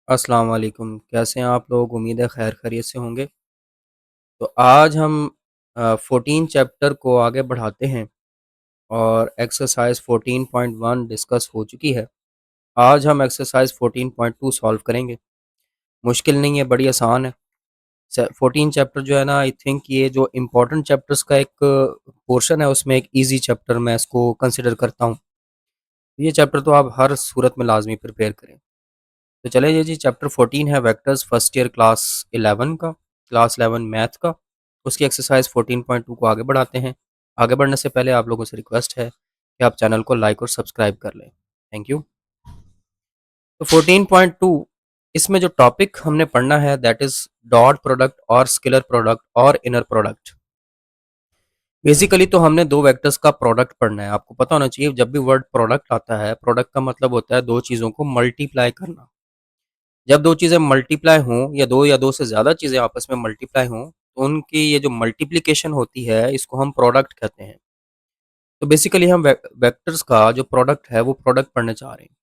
अस्सलाम वालेकुम, कैसे हैं आप लोग? उम्मीद है खैर खैरियत से होंगे। तो आज हम 14 चैप्टर को आगे बढ़ाते हैं और एक्सरसाइज 14.1 डिस्कस हो चुकी है। आज हम एक्सरसाइज 14.2 सॉल्व करेंगे। मुश्किल नहीं है, बड़ी आसान है। 14 चैप्टर जो है ना, आई थिंक ये जो इम्पोर्टेंट चैप्टर्स का एक पोर्शन है, उसमें एक इजी चैप्टर मैं इसको कंसिडर करता हूँ। ये चैप्टर तो आप हर सूरत में लाजमी प्रिपेयर करें। तो चले जी, चैप्टर 14 है वेक्टर्स, फर्स्ट ईयर क्लास 11 का, क्लास 11 मैथ का। उसकी एक्सरसाइज 14.2 को आगे बढ़ाते हैं। आगे बढ़ने से पहले आप लोगों से रिक्वेस्ट है कि आप चैनल को लाइक और सब्सक्राइब कर लें। Thank you. तो 14.2, इसमें जो टॉपिक हमने पढ़ना है दैट इज डॉट प्रोडक्ट और स्केलर प्रोडक्ट और इनर प्रोडक्ट। बेसिकली तो हमने दो वेक्टर्स का प्रोडक्ट पढ़ना है। आपको पता होना चाहिए, जब भी वर्ड प्रोडक्ट आता है, प्रोडक्ट का मतलब होता है दो चीज़ों को मल्टीप्लाई करना। जब दो चीज़ें मल्टीप्लाई हों या दो से ज़्यादा चीज़ें आपस में मल्टीप्लाई हों, तो उनकी ये जो मल्टीप्लिकेशन होती है, इसको हम प्रोडक्ट कहते हैं। तो बेसिकली हम वेक्टर्स का जो प्रोडक्ट है वो प्रोडक्ट पढ़ने जा रहे हैं।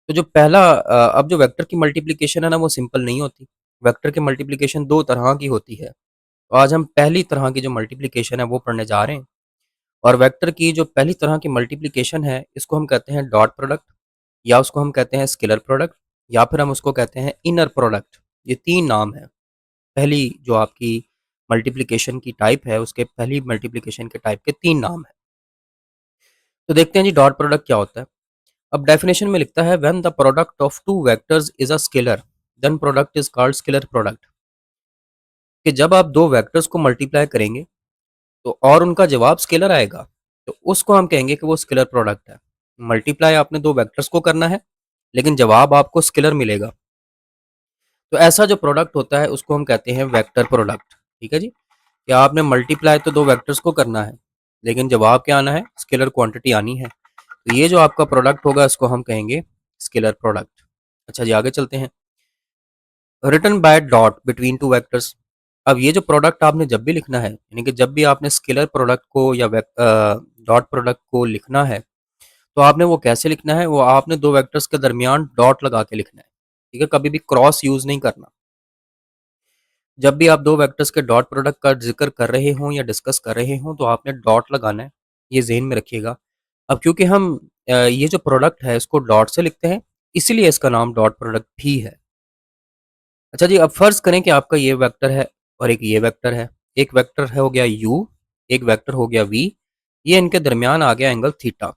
तो जो पहला अब जो वेक्टर की मल्टीप्लिकेशन है ना, वो सिंपल नहीं होती। वेक्टर की मल्टीप्लिकेशन दो तरह की होती है। तो आज हम पहली तरह की जो मल्टीप्लिकेशन है वो पढ़ने जा रहे हैं। और वेक्टर की जो पहली तरह की मल्टीप्लिकेशन है, इसको हम कहते हैं डॉट प्रोडक्ट, या उसको हम कहते हैं स्केलर प्रोडक्ट, या फिर हम उसको कहते हैं इनर प्रोडक्ट। ये तीन नाम है। पहली जो आपकी मल्टीप्लिकेशन की टाइप है, उसके पहली मल्टीप्लिकेशन के टाइप के तीन नाम है। तो देखते हैं जी डॉट प्रोडक्ट क्या होता है। अब डेफिनेशन में लिखता है when the product of two vectors is a scalar then product is called scalar product. कि जब आप दो वेक्टर्स को मल्टीप्लाई करेंगे तो और उनका जवाब स्केलर आएगा, तो उसको हम कहेंगे कि वो स्केलर प्रोडक्ट है। मल्टीप्लाई आपने दो वेक्टर्स को करना है, लेकिन जवाब आपको स्केलर मिलेगा। तो ऐसा जो प्रोडक्ट होता है उसको हम कहते हैं वेक्टर प्रोडक्ट। ठीक है जी। क्या आपने मल्टीप्लाई तो दो वेक्टर्स को करना है, लेकिन जवाब क्या आना है? स्केलर क्वांटिटी आनी है। तो ये जो आपका प्रोडक्ट होगा इसको हम कहेंगे स्केलर प्रोडक्ट। अच्छा जी, आगे चलते हैं। Written by dot between two vectors. अब ये जो प्रोडक्ट आपने जब भी लिखना है, यानी कि जब भी आपने स्केलर प्रोडक्ट को या डॉट प्रोडक्ट को लिखना है, तो आपने वो कैसे लिखना है? वो आपने दो वेक्टर्स के दरमियान डॉट लगा के लिखना है। ठीक है, कभी भी क्रॉस यूज नहीं करना। जब भी आप दो वेक्टर्स के डॉट प्रोडक्ट का जिक्र कर रहे हों या डिस्कस कर रहे हों, तो आपने डॉट लगाना है। ये ज़हन में रखिएगा। अब क्योंकि हम ये जो प्रोडक्ट है इसको डॉट से लिखते हैं, इसीलिए इसका नाम डॉट प्रोडक्ट भी है। अच्छा जी, अब फ़र्ज़ करें कि आपका ये वेक्टर है और एक ये वेक्टर है। एक वेक्टर है हो गया u, एक वेक्टर हो गया v। ये इनके दरमियान आ गया एंगल थीटा।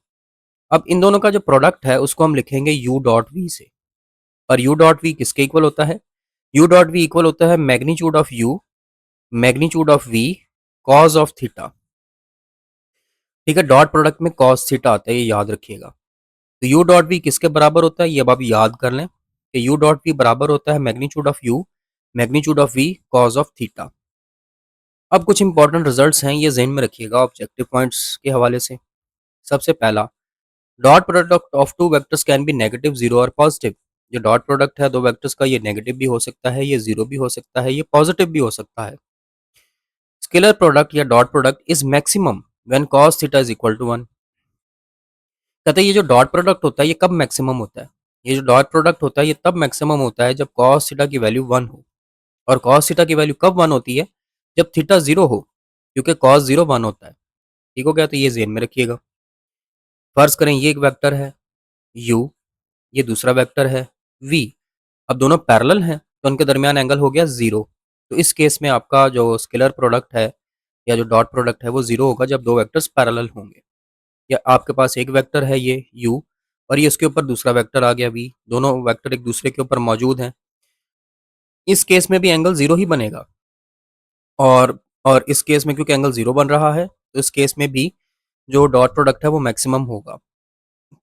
अब इन दोनों का जो प्रोडक्ट है उसको हम लिखेंगे u डॉट v से। और u डॉट v किसके इक्वल होता है? u डॉट v इक्वल होता है magnitude of u, magnitude of v, cos of theta. ठीक है, डॉट प्रोडक्ट में कॉस थीटा आता है, ये याद रखिएगा। तो u डॉट v किसके बराबर होता है, ये अब आप याद कर लें कि u डॉट v बराबर होता है magnitude of u, magnitude of v, cos of theta. अब कुछ इंपॉर्टेंट रिजल्ट्स हैं, ये ज़हन में रखिएगा ऑब्जेक्टिव पॉइंट्स के हवाले से। सबसे पहला, dot product of two vectors can be negative, zero और पॉजिटिव। जो डॉट प्रोडक्ट है दो वेक्टर्स का, ये नेगेटिव भी हो सकता है, ये जीरो भी हो सकता है, ये पॉजिटिव भी हो सकता है। स्केलर प्रोडक्ट या dot product is maximum when cos theta is equal to 1। कहते हैं ये जो डॉट प्रोडक्ट होता है ये कब मैक्सिमम होता है? ये जो डॉट प्रोडक्ट होता है ये तब मैक्सिमम होता है जब cos थीटा की वैल्यू 1 हो। और cos थीटा की वैल्यू कब 1 होती है? जब थीटा 0 हो, क्योंकि cos 0 1 होता है। ठीक हो गया? तो ये ज़हन में रखिएगा। फर्ज़ करें ये एक वेक्टर है u, ये दूसरा वेक्टर है v। अब दोनों पैरेलल हैं, तो उनके दरमियान एंगल हो गया 0। तो इस केस में आपका जो स्केलर प्रोडक्ट है या जो डॉट प्रोडक्ट है वो 0 होगा जब दो वेक्टर्स पैरेलल होंगे। या आपके पास एक वेक्टर है ये u, और ये उसके ऊपर दूसरा वेक्टर आ गया v। दोनों वेक्टर एक दूसरे के ऊपर मौजूद हैं। इस केस में भी एंगल 0 ही बनेगा। और और इस केस में क्योंकि एंगल 0 बन रहा है, तो इस केस में भी जो डॉट प्रोडक्ट है वो मैक्सिमम होगा।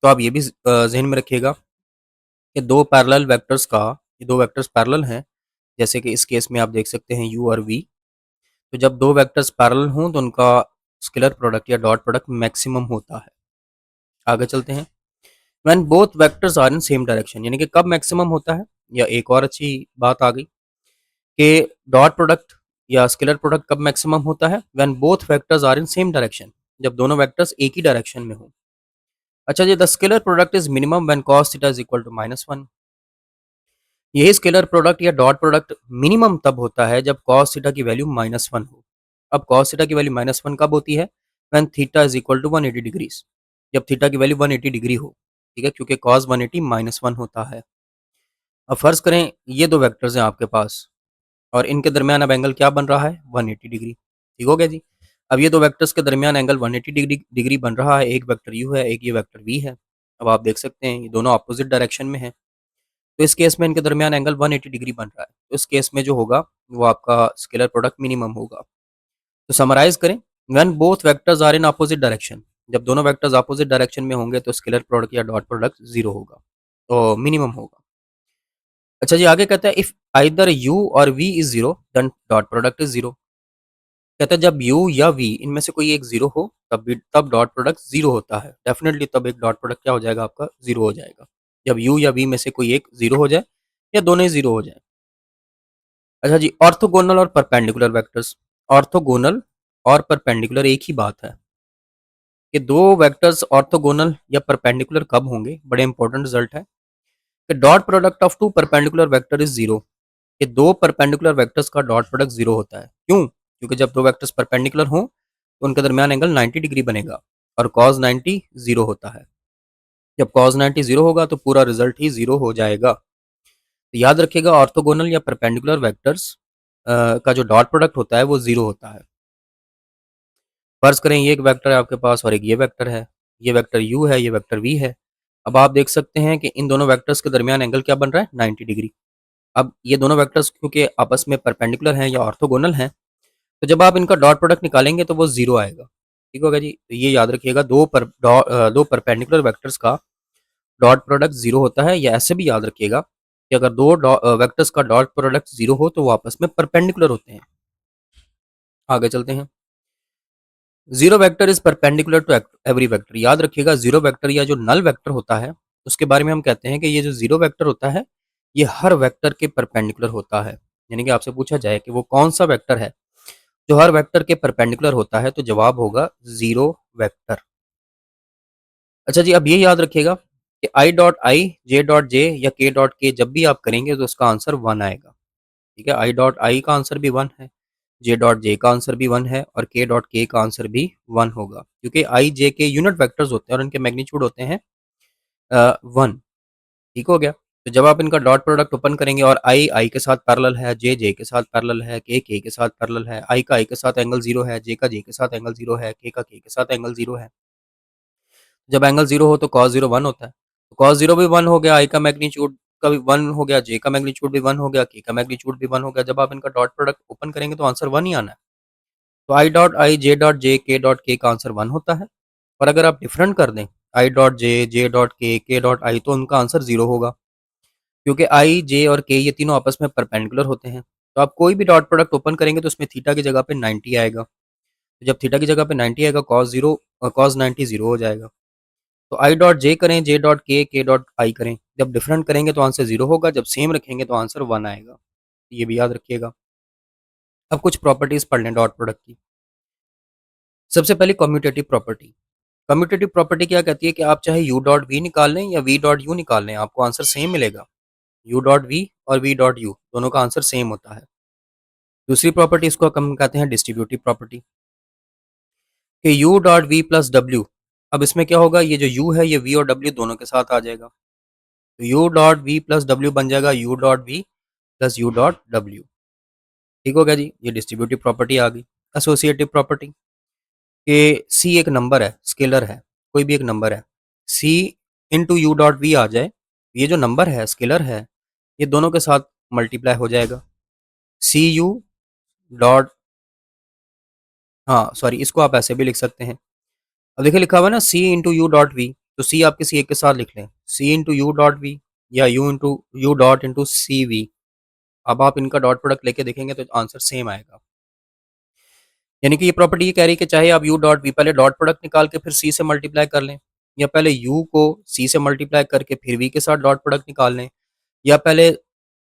तो आप ये भी ज़हन में रखिएगा कि दो पैरेलल वेक्टर्स का, ये दो वेक्टर्स पैरेलल हैं, जैसे कि इस केस में आप देख सकते हैं u और v। तो जब दो वेक्टर्स पैरेलल हों तो उनका स्केलर प्रोडक्ट या डॉट प्रोडक्ट मैक्सिमम होता है। आगे चलते हैं। When both vectors are in same direction, यानी कि कब मैक्सिमम होता है? या एक और अच्छी बात आ गई कि डॉट प्रोडक्ट या स्केलर प्रोडक्ट कब मैक्सिमम होता है? When both vectors are in same direction, जब दोनों वेक्टर्स एक ही डायरेक्शन में हो। अच्छा जी, the scalar product is minimum when cos theta is equal to -1। यही स्केलर प्रोडक्ट या डॉट प्रोडक्ट मिनिमम तब होता है जब कॉस थीटा की वैल्यू -1 हो। अब कॉस थीटा की वैल्यू -1 कब होती है? When theta is equal to 180 degrees, जब थीटा की वैल्यू 180 डिग्री हो, ठीक है, क्योंकि कॉस 180 -1 होता है। अब फर्ज करें ये दो वेक्टर्स हैं आपके पास और इनके दरमियान अब एंगल क्या बन रहा है? 180 डिग्री। ठीक हो गया जी। अब ये दो वेक्टर्स के दरमियान एंगल 180 डिग्री बन रहा है। एक वेक्टर यू है, एक ये वेक्टर वी है। अब आप देख सकते हैं ये दोनों अपोजिट डायरेक्शन में है, तो इस केस में इनके दरमियान एंगल 180 डिग्री बन रहा है। तो इस केस में जो होगा वो आपका स्केलर प्रोडक्ट मिनिमम होगा। तो समराइज करें, when both vectors are in opposite direction, जब दोनों वेक्टर्स अपोजिट डायरेक्शन में होंगे तो स्केलर प्रोडक्ट या डॉट प्रोडक्ट जीरो होगा, तो मिनिमम होगा। अच्छा जी, आगे कहता है इफ आइदर u और v is zero then dot product is zero. कहता है जब u या v इनमें से कोई एक जीरो हो तब डॉट प्रोडक्ट जीरो होता है। डेफिनेटली तब एक डॉट प्रोडक्ट क्या हो जाएगा? आपका जीरो हो जाएगा जब u या v में से कोई एक जीरो हो जाए या दोनों ही जीरो हो जाए। अच्छा जी, ऑर्थोगोनल और परपेंडिकुलर वेक्टर्स। ऑर्थोगोनल और परपेंडिकुलर एक ही बात है कि दो वेक्टर्स ऑर्थोगोनल या परपेंडिकुलर कब होंगे? बड़े इंपॉर्टेंट रिजल्ट है कि dot product of two perpendicular vector is zero, कि दो परपेंडिकुलर वेक्टर्स का डॉट प्रोडक्ट जीरो होता है। क्यों? क्योंकि जब दो वेक्टर्स परपेंडिकुलर हों तो उनके दरमियान एंगल 90 डिग्री बनेगा और cos 90 जीरो होता है। जब cos 90 जीरो होगा तो पूरा रिजल्ट ही जीरो हो जाएगा। तो याद रखिएगा ऑर्थोगोनल या परपेंडिकुलर वेक्टर्स का जो डॉट प्रोडक्ट होता है वो जीरो होता है। फर्ज करें ये एक वेक्टर है आपके पास और एक ये वेक्टर है। ये वेक्टर u है, ये वेक्टर v है। अब आप देख सकते हैं कि इन दोनों वेक्टर्स के दरमियान एंगल क्या बन रहा है? 90 डिग्री। अब ये दोनों वेक्टर्स क्योंकि आपस में परपेंडिकुलर हैं या ऑर्थोगोनल हैं, तो जब आप इनका डॉट प्रोडक्ट निकालेंगे तो वो जीरो आएगा। ठीक होगा जी। तो ये याद रखिएगा दो परपेंडिकुलर वेक्टर्स का डॉट प्रोडक्ट जीरो होता है, या ऐसे भी याद रखिएगा कि अगर दो वेक्टर्स का डॉट प्रोडक्ट जीरो हो तो वो आपस में परपेंडिकुलर होते हैं। आगे चलते हैं। Zero vector is perpendicular to every vector. याद रखिएगा जीरो वेक्टर या जो नल वेक्टर होता है उसके बारे में हम कहते हैं कि ये जो जीरो वेक्टर होता है ये हर वेक्टर के परपेंडिकुलर होता है। यानी कि आपसे पूछा जाए कि वो कौन सा वेक्टर है जो हर वेक्टर के परपेंडिकुलर होता है, तो जवाब होगा जीरो वेक्टर। अच्छा जी, अब ये याद रखिएगा कि I dot I, J dot J या के डॉट के जब भी आप करेंगे तो उसका आंसर वन आएगा। ठीक है, आई डॉट आई का आंसर भी वन है, जे डॉट जे का आंसर भी वन है और के डॉट के का आंसर भी वन होगा, क्योंकि आई जे के यूनिट वेक्टर्स होते हैं और इनके मैग्नीट्यूड होते हैं वन। ठीक हो गया। तो जब आप इनका डॉट प्रोडक्ट ओपन करेंगे और आई आई के साथ पैरेलल है, जे जे के साथ पैरेलल है, के साथ पैरेलल है, आई का आई के साथ एंगल जीरो है, जे का जे के साथ एंगल जीरो है, के का के साथ एंगल जीरो है। जब एंगल जीरो हो तो कॉस जीरो वन होता है। तो कॉस जीरो भी वन हो गया, आई का मैग्नीट्यूड का भी वन हो गया, जे का मैग्नीट्यूड भी वन हो गया, के का मैग्नीट्यूड भी वन हो गया। जब आप इनका डॉट प्रोडक्ट ओपन करेंगे तो आंसर वन ही आना है। तो I dot I, J dot J, के डॉट के का आंसर वन होता है। और अगर आप डिफरेंट कर दें I dot J, J dot के डॉट आई, तो उनका आंसर जीरो होगा, क्योंकि आई जे और के ये तीनों आपस में परपेंडिकुलर होते हैं। तो आप कोई भी डॉट प्रोडक्ट ओपन करेंगे तो उसमें थीटा की जगह पे 90 आएगा। तो जब थीटा की जगह पे 90 आएगा कॉस 90 जीरो हो जाएगा। तो आई डॉट जे करें, जे डॉट के डॉट आई करें, जब डिफरेंट करेंगे तो आंसर जीरो होगा, जब सेम रखेंगे तो आंसर वन आएगा। ये भी याद रखिएगा। अब कुछ प्रॉपर्टीज पढ़ लें डॉट प्रोडक्ट की। सबसे पहले कम्यूटेटिव प्रॉपर्टी। कम्यूटेटिव प्रॉपर्टी क्या कहती है कि आप चाहे यू डॉट वी निकाल लें या वी डॉट यू निकाल लें, आपको आंसर सेम मिलेगा। यू डॉट वी और वी डॉट यू दोनों का आंसर सेम होता है। दूसरी प्रॉपर्टी इसको हम कहते हैं डिस्ट्रीब्यूटिव प्रॉपर्टी, कि यू डॉट वी प्लस डब्ल्यू। अब इसमें क्या होगा, ये जो यू है ये वी और डब्ल्यू दोनों के साथ आ जाएगा, तो यू डॉट वी प्लस डब्ल्यू बन जाएगा u dot v plus u dot डब्ल्यू। ठीक हो गया जी, ये डिस्ट्रीब्यूटिव प्रॉपर्टी आ गई। एसोसिएटिव प्रॉपर्टी, कि सी एक नंबर है, स्केलर है, कोई भी एक नंबर है, सी इंटू यू डॉट वी आ जाए, ये जो नंबर है स्केलर है ये दोनों के साथ मल्टीप्लाई हो जाएगा। सी यू डॉट, हाँ सॉरी, इसको आप ऐसे भी लिख सकते हैं। अब देखिए लिखा हुआ है ना c into u dot v, तो सी आप किसी एक के साथ लिख लें, c into u dot v या u into u dot into c v. अब आप इनका डॉट प्रोडक्ट लेके देखेंगे तो आंसर सेम आएगा। यानी कि ये प्रॉपर्टी ये कह रही है कि चाहे आप यू डॉट वी पहले डॉट प्रोडक्ट निकाल के फिर सी से मल्टीप्लाई कर लें, या पहले यू को सी से मल्टीप्लाई करके फिर वी के साथ डॉट प्रोडक्ट निकाल लें, या पहले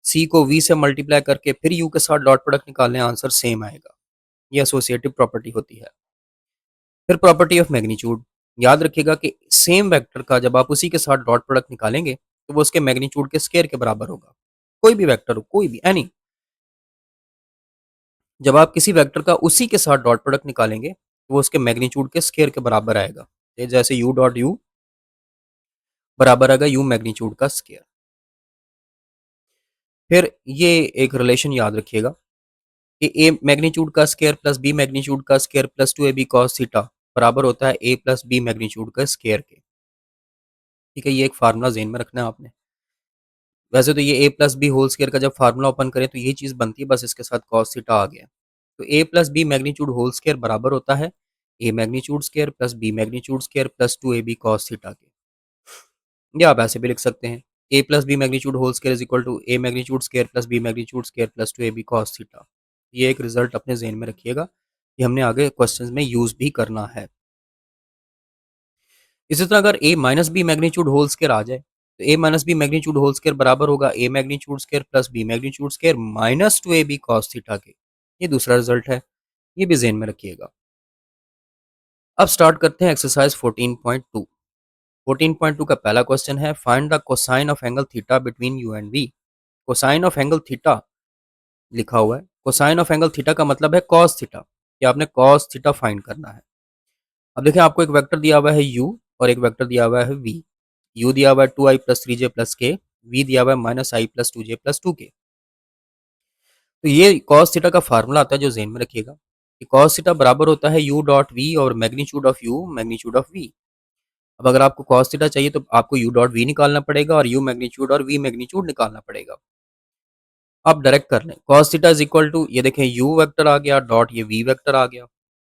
सी को वी से मल्टीप्लाई करके फिर यू के साथ डॉट प्रोडक्ट निकाल लें, आंसर सेम आएगा। ये एसोसिएटिव प्रॉपर्टी होती है। फिर प्रॉपर्टी ऑफ मैग्नीट्यूड, याद रखिएगा कि सेम वेक्टर का जब आप उसी के साथ डॉट प्रोडक्ट निकालेंगे तो वो उसके मैग्नीट्यूड के स्केयर के बराबर होगा। कोई भी वेक्टर हो, कोई भी एनी, जब आप किसी वेक्टर का उसी के साथ डॉट प्रोडक्ट निकालेंगे तो वो उसके मैग्नीट्यूड के स्केयर के बराबर आएगा। जैसे यू डॉट यू बराबर आएगा यू मैग्नीट्यूड का स्केयर। फिर ये एक रिलेशन याद रखिएगा कि ए मैग्नीट्यूड का स्केयर प्लस बी मैग्नीट्यूड का square plus 2ab cos theta बराबर होता है ए प्लस बी मैग्नीट्यूड का स्केयर के। ठीक है, ये एक फार्मूला ज़हन में रखना है आपने। वैसे तो ये a plus b whole square का जब फार्मूला ओपन करें तो यही चीज़ बनती है, बस इसके साथ cos थीटा आ गया। तो A plus B magnitude whole square बराबर होता है ए magnitude square plus B magnitude square plus 2ab cos theta के। या आप ऐसे भी लिख सकते हैं ए plus B magnitude whole square is equal to A magnitude square plus B magnitude square plus 2ab cos theta. ये एक रिजल्ट अपने जहन में रखिएगा, ये हमने आगे क्वेश्चंस में यूज भी करना है। इसी तरह अगर A minus B magnitude whole square आ जाए तो A minus B magnitude whole square बराबर होगा A magnitude square plus B magnitude square minus 2ab cos theta के। ये दूसरा रिजल्ट है, ये भी जहन में रखिएगा। अब स्टार्ट करते हैं एक्सरसाइज 14.2। 14.2 का पहला क्वेश्चन है find the cosine of angle theta between u and v. Cosine of angle theta लिखा हुआ है, कोसाइन ऑफ एंगल थीटा का मतलब है कॉस थीटा, कि आपने कॉस थीटा फाइंड करना है। अब देखिए आपको एक वेक्टर दिया हुआ है u और एक वेक्टर दिया हुआ है v। u दिया हुआ है 2i प्लस 3j प्लस के, v दिया हुआ है माइनस आई प्लस 2j प्लस 2k। तो ये कॉस थीटा का फार्मूला आता है जो ज़हन में रखिएगा कि कॉस थीटा बराबर होता है u डॉट v और magnitude of u magnitude of v। अब अगर आपको कॉस थीटा चाहिए तो आपको u डॉट v निकालना पड़ेगा और u मैग्नीट्यूड और v मैग्नीट्यूड निकालना पड़ेगा। आप डायरेक्ट कर लें cos theta is equal to, ये देखें u वेक्टर आ गया डॉट ये v वेक्टर आ गया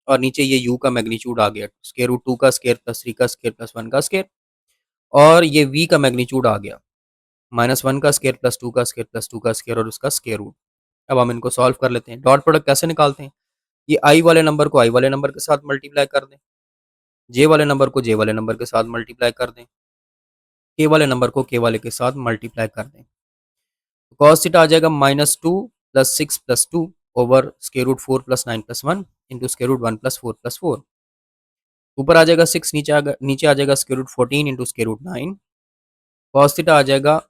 और नीचे ये u का मैग्नीट्यूड आ गया स्क्वायर रूट 2 का स्क्वायर प्लस 3 का स्क्वायर प्लस 1 का स्क्वायर और ये v का मैग्नीट्यूड आ गया माइनस 1 का स्क्वायर प्लस 2 का स्क्वायर प्लस 2 का स्क्वायर और उसका स्क्वायर रूट। अब हम इनको सॉल्व कर लेते हैं। डॉट प्रोडक्ट कैसे निकालते हैं, ये i वाले नंबर को i वाले नंबर के साथ मल्टीप्लाई कर दें, j वाले नंबर को j वाले नंबर के साथ मल्टीप्लाई कर दें, k वाले नंबर को k वाले के साथ मल्टीप्लाई कर दें। कॉस थीटा आ जाएगा minus 2 plus 6 plus 2 over square root 4 plus 9 plus 1 into square root 1 plus 4 plus 4। ऊपर आ जाएगा 6, नीचे आ जाएगा square root 14 into square root 9। Cos theta आ जाएगा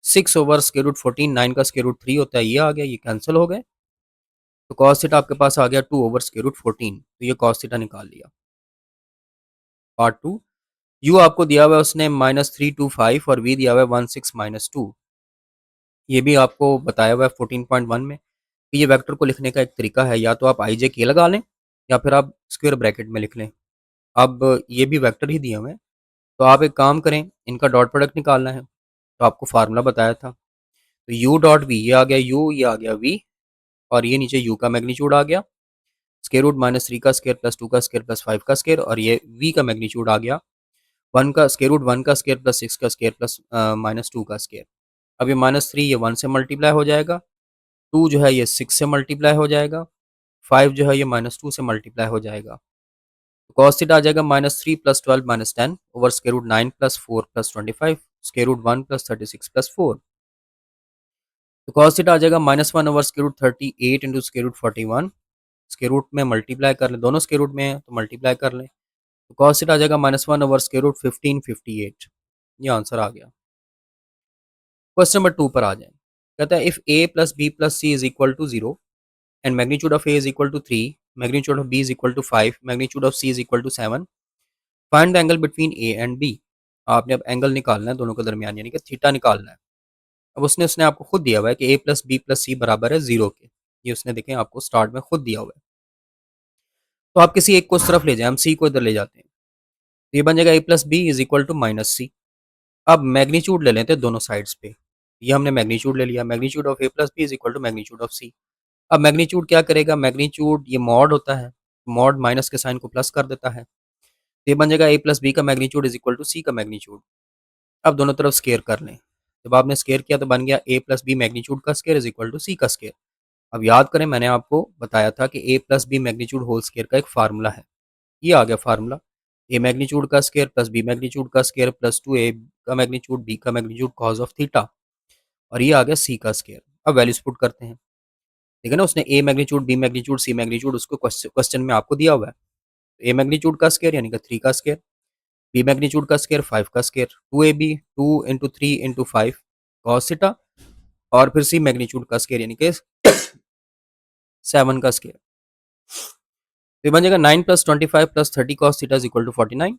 6 ओवर स्क्वायर रूट 14, 9 का स्क्वायर रूट 3 होता है, ये आ गया, ये कैंसिल हो गए। तो कॉस थीटा आपके पास आ गया 2 ओवर स्क्वायर रूट 14। तो ये कॉस थीटा निकाल लिया। पार्ट 2, यू आपको दिया हुआ है उसने -325 और वी दिया हुआ है 16-2। ये भी आपको बताया हुआ है 14.1 में कि ये वेक्टर को लिखने का एक तरीका है, या तो आप आई जे के लगा लें या फिर आप स्क्वायर ब्रैकेट में लिख लें। अब ये भी वेक्टर ही दिए हुए हैं तो आप एक काम करें, इनका डॉट प्रोडक्ट निकालना है तो आपको फार्मूला बताया था। तो u डॉट वी, ये आ गया u, ये आ गया v और ये नीचे u का मैग्नीट्यूड आ गया स्क्वायर रूट -3 का स्क्वायर प्लस 2 का स्क्वायर प्लस 5 का स्क्वायर और ये v का मैग्नीट्यूड आ गया 1 का स्क्वायर रूट 1 का स्क्वायर प्लस 6 का स्क्वायर प्लस -2 का स्क्वायर। अब ये -3 ये 1 से मल्टीप्लाई हो जाएगा, 2 जो है ये 6 से मल्टीप्लाई हो जाएगा, 5 जो है ये -2 से मल्टीप्लाई हो जाएगा। तो कॉस थीटा आ जाएगा -3 plus 12 minus 10 over square root 9 plus 4 plus 25 square root 1 plus 36 plus 4। तो कॉस थीटा आ जाएगा -1 over square root 38 into square root 41। Square root में मल्टीप्लाई कर लें, दोनों स्क्वायर रूट में है तो मल्टीप्लाई कर लें। तो कॉस थीटा आ जाएगा -1 ओवर स्क्वायर रूट 1558। ये आंसर आ गया। क्वेश्चन नंबर 2 पर आ जाए। कहता है if a plus B plus C is equal to 0 and magnitude of a is equal to 3, magnitude of b is equal to 5, magnitude of c is equal to 7, find the angle between a and b। आपने अब angle निकालना है दोनों के दरमियान, यानी कि theta निकालना है। अब उसने उसने आपको खुद दिया हुआ है कि a प्लस बी प्लस सी बराबर है 0 के। ये उसने देखें आपको स्टार्ट में खुद दिया हुआ है। तो आप किसी एक को उस तरफ ले जाए, हम सी को इधर ले जाते हैं। तो ये बन जाएगा a plus B is equal to minus सी। अब मैग्नीट्यूड ले लेते हैं दोनों साइड्स पे। ये हमने मैग्नीट्यूड ले लिया, magnitude of a plus B is equal to magnitude of सी। अब मैग्नीट्यूड क्या करेगा, मैग्नीट्यूड ये मॉड होता है, मॉड माइनस के साइन को प्लस कर देता है। तो ये बन जाएगा a प्लस बी का magnitude is equal to C का मैग्नीट्यूड। अब दोनों तरफ स्केयर कर लें, जब आपने स्केयर किया तो बन गया a प्लस बी मैग्नीट्यूड का square is equal to C का स्केयर। अब याद करें मैंने आपको बताया था कि a plus B magnitude whole square का एक फार्मूला है, ये आ गया फार्मूला। ए मैग्नीट्यूड का स्केयर प्लस बी मैग्नीट्यूड का स्केयर प्लस 2a का मैग्नीट्यूड बी का मैग्नीट्यूड कॉज ऑफ थीटा और ये आ गया सी का स्केयर। अब वैल्यूज पुट करते हैं। ठीक है ना, उसने A magnitude B magnitude C magnitude उसको क्वेश्चन में आपको दिया हुआ है। ए मैग्नीट्यूड का स्केयर यानी कि 3 का स्केयर, बी मैग्नीट्यूड का स्केयर 5 का square, 2ab 2 into 3 into 5 cos theta और फिर सी मैग्नीट्यूड का स्केयर यानी कि 7 का स्केयर। तो बन जाएगा 9 + 25 + 30 cos theta is equal to 49।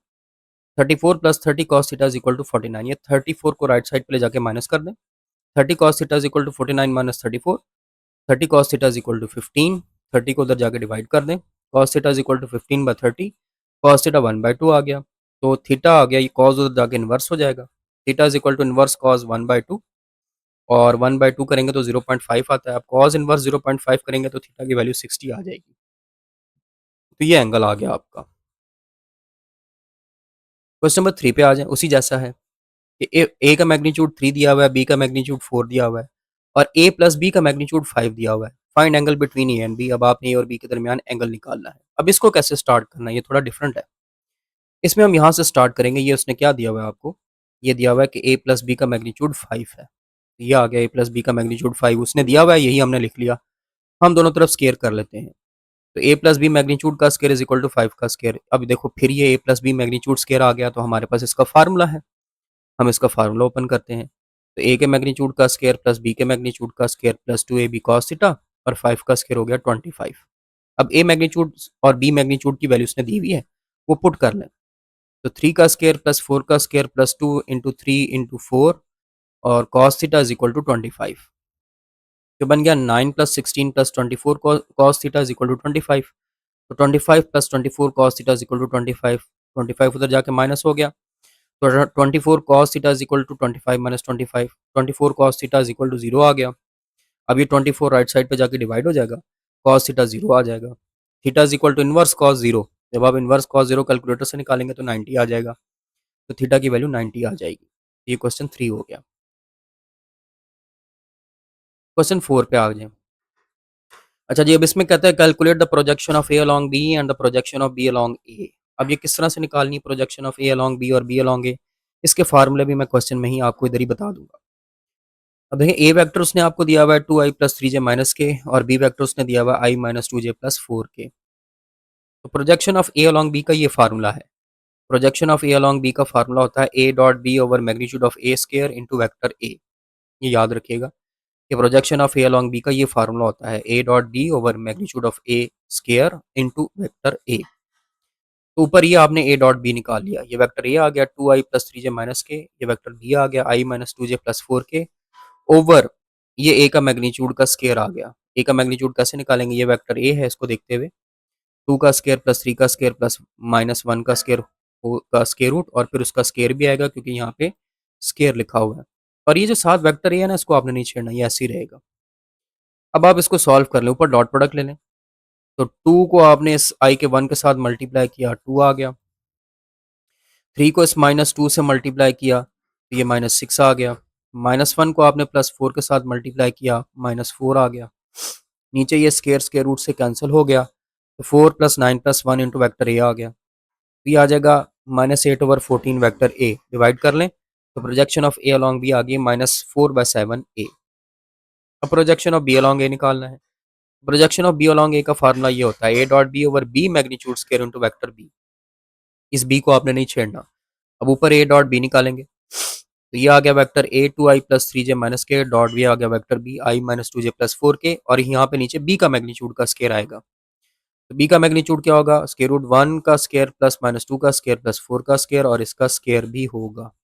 34 + 30 cos theta is equal to 49। ये 34 को राइट साइड पे ले जाके माइनस कर दें। 30 cos theta is equal to 49 minus 34। 30 cos theta is equal to 15। 30 को उधर जाके डिवाइड कर दें। cos theta is equal to 15/30। cos theta 1/2 आ गया, तो थीटा आ गया, ये cos उधर जाके इन्वर्स हो जाएगा। Theta is equal to inverse cos 1/2, और 1/2 करेंगे तो 0.5 आता है। अब cos इन्वर्स 0.5 करेंगे तो थीटा की वैल्यू 60 आ जाएगी। तो ये एंगल आ गया आपका। क्वेश्चन नंबर 3 पे आ जाए, उसी जैसा है कि ए का मैग्नीट्यूड 3 दिया हुआ है, बी का मैग्नीट्यूड 4 दिया हुआ है और ए प्लस बी का मैग्नीट्यूड 5 दिया हुआ है। Find angle between A and B. अब आपने ए और बी के दरमियान एंगल निकालना है। अब इसको कैसे स्टार्ट करना है, ये थोड़ा डिफरेंट है। इसमें हम यहाँ से स्टार्ट करेंगे। ये उसने क्या दिया हुआ है आपको, ये दिया हुआ है कि ए प्लस बी का मैग्नीट्यूड 5 है। ये आ गया ए प्लस बी का मैग्नीट्यूड 5 उसने दिया हुआ है, यही हमने लिख लिया। हम दोनों तरफ स्केयर कर लेते हैं। तो ए प्लस बी मैग्नीट्यूड का स्केयर इज इक्वल टू 5 का स्केयर। अब देखो फिर ये a plus B magnitude square आ गया, तो हमारे पास इसका फार्मूला है। हम इसका फार्मूला ओपन करते हैं। तो ए के मैग्नीट्यूड का स्केयर प्लस बी के मैग्नीट्यूड का square plus 2ab cos theta और 5 का स्केयर हो गया 25। अब ए मैग्नीट्यूड और बी मैग्नीट्यूड की वैल्यू उसने दी हुई है, वो पुट कर लें। तो 3 का स्केयर प्लस 4 का स्केयर प्लस 2 इंटू 3 इंटू 4 और cos theta is equal to 25। जो बन गया 9 + 16 + 24 cos theta is equal to 25। तो 25 + 24 cos theta is equal to 25। 25 उधर जाके माइनस हो गया, तो 24 cos theta is equal to 25 minus 25। 24 cos theta is equal to 0 आ गया। अब ये 24 राइट साइड पे जाके डिवाइड हो जाएगा, cos थीटा 0 आ जाएगा। Theta is equal to inverse cos 0। जब आप इनवर्स cos 0 कैलकुलेटर से निकालेंगे तो 90 आ जाएगा। तो थीटा की वैल्यू 90 आ जाएगी। ये क्वेश्चन 3 हो गया। क्वेश्चन 4 पे आ जाए। अच्छा जी, अब इसमें कहता है calculate the projection of A along B and the projection of B along A. अब ये किस तरह से निकालनी है projection of A along B और बी अलॉन्ग ए, इसके फार्मूले भी मैं क्वेश्चन में ही आपको इधर ही बता दूंगा। अब देखिए, ए वेक्टर उसने आपको दिया हुआ है 2i + 3j - k और बी वेक्टर उसने दिया हुआ है i - 2j + 4k। तो projection of A along B का ये फार्मूला है। Projection of A along B का फार्मूला होता है a dot B over magnitude of A square into vector A. ये याद रखिएगा कि projection of A along B का ये फार्मूला होता है a dot B over magnitude of A square into vector A. तो ऊपर ये आपने a डॉट बी निकाल लिया, ये वेक्टर ए आ गया 2i + 3j - k, ये वेक्टर बी आ गया i - 2j + 4k ओवर ये ए का मैग्नीट्यूड का स्केयर आ गया। ए का मैग्नीट्यूड कैसे निकालेंगे, ये वेक्टर ए है, इसको देखते हुए 2 का स्केयर प्लस 3 का स्केयर प्लस -1 का स्केयर का स्केयर रूट और फिर उसका स्केयर भी आएगा क्योंकि यहाँ पे स्केयर लिखा हुआ है। और ये जो सात वेक्टर ए है ना, इसको आपने नहीं छेड़ना, ये ऐसे ही रहेगा। अब आप इसको सॉल्व कर लें, ऊपर डॉट प्रोडक्ट ले लें। तो 2 को आपने इस आई के 1 के साथ मल्टीप्लाई किया, 2 आ गया। 3 को इस -2 से मल्टीप्लाई किया तो ये -6 आ गया। -1 को आपने +4 के साथ मल्टीप्लाई किया, -4 आ गया। नीचे ये स्केयर स्केयर रूट से कैंसिल हो गया, तो 4 + 9 + 1 इंटू वैक्टर ए आ गया। तो ये आ जाएगा -8/14 वैक्टर ए। डिवाइड कर लें तो projection of A along B आ गई -4/7 ए। अब projection of B along A निकालना है। Projection of B along A का फार्मूला ये होता है A dot B over B magnitude square into vector B. इस बी को आपने नहीं छेड़ना। अब ऊपर ए डॉट बी निकालेंगे, तो ये आ गया vector A 2i + 3j - k dot B आ गया vector B i - 2j + 4k और यहाँ पे नीचे बी का मैग्नीट्यूड का स्केयर आएगा। तो बी का मैग्नीट्यूड क्या होगा, स्केयर रूट 1 का स्केयर प्लस -2 का स्केयर प्लस 4 का स्केयर और इसका स्केयर भी होगा।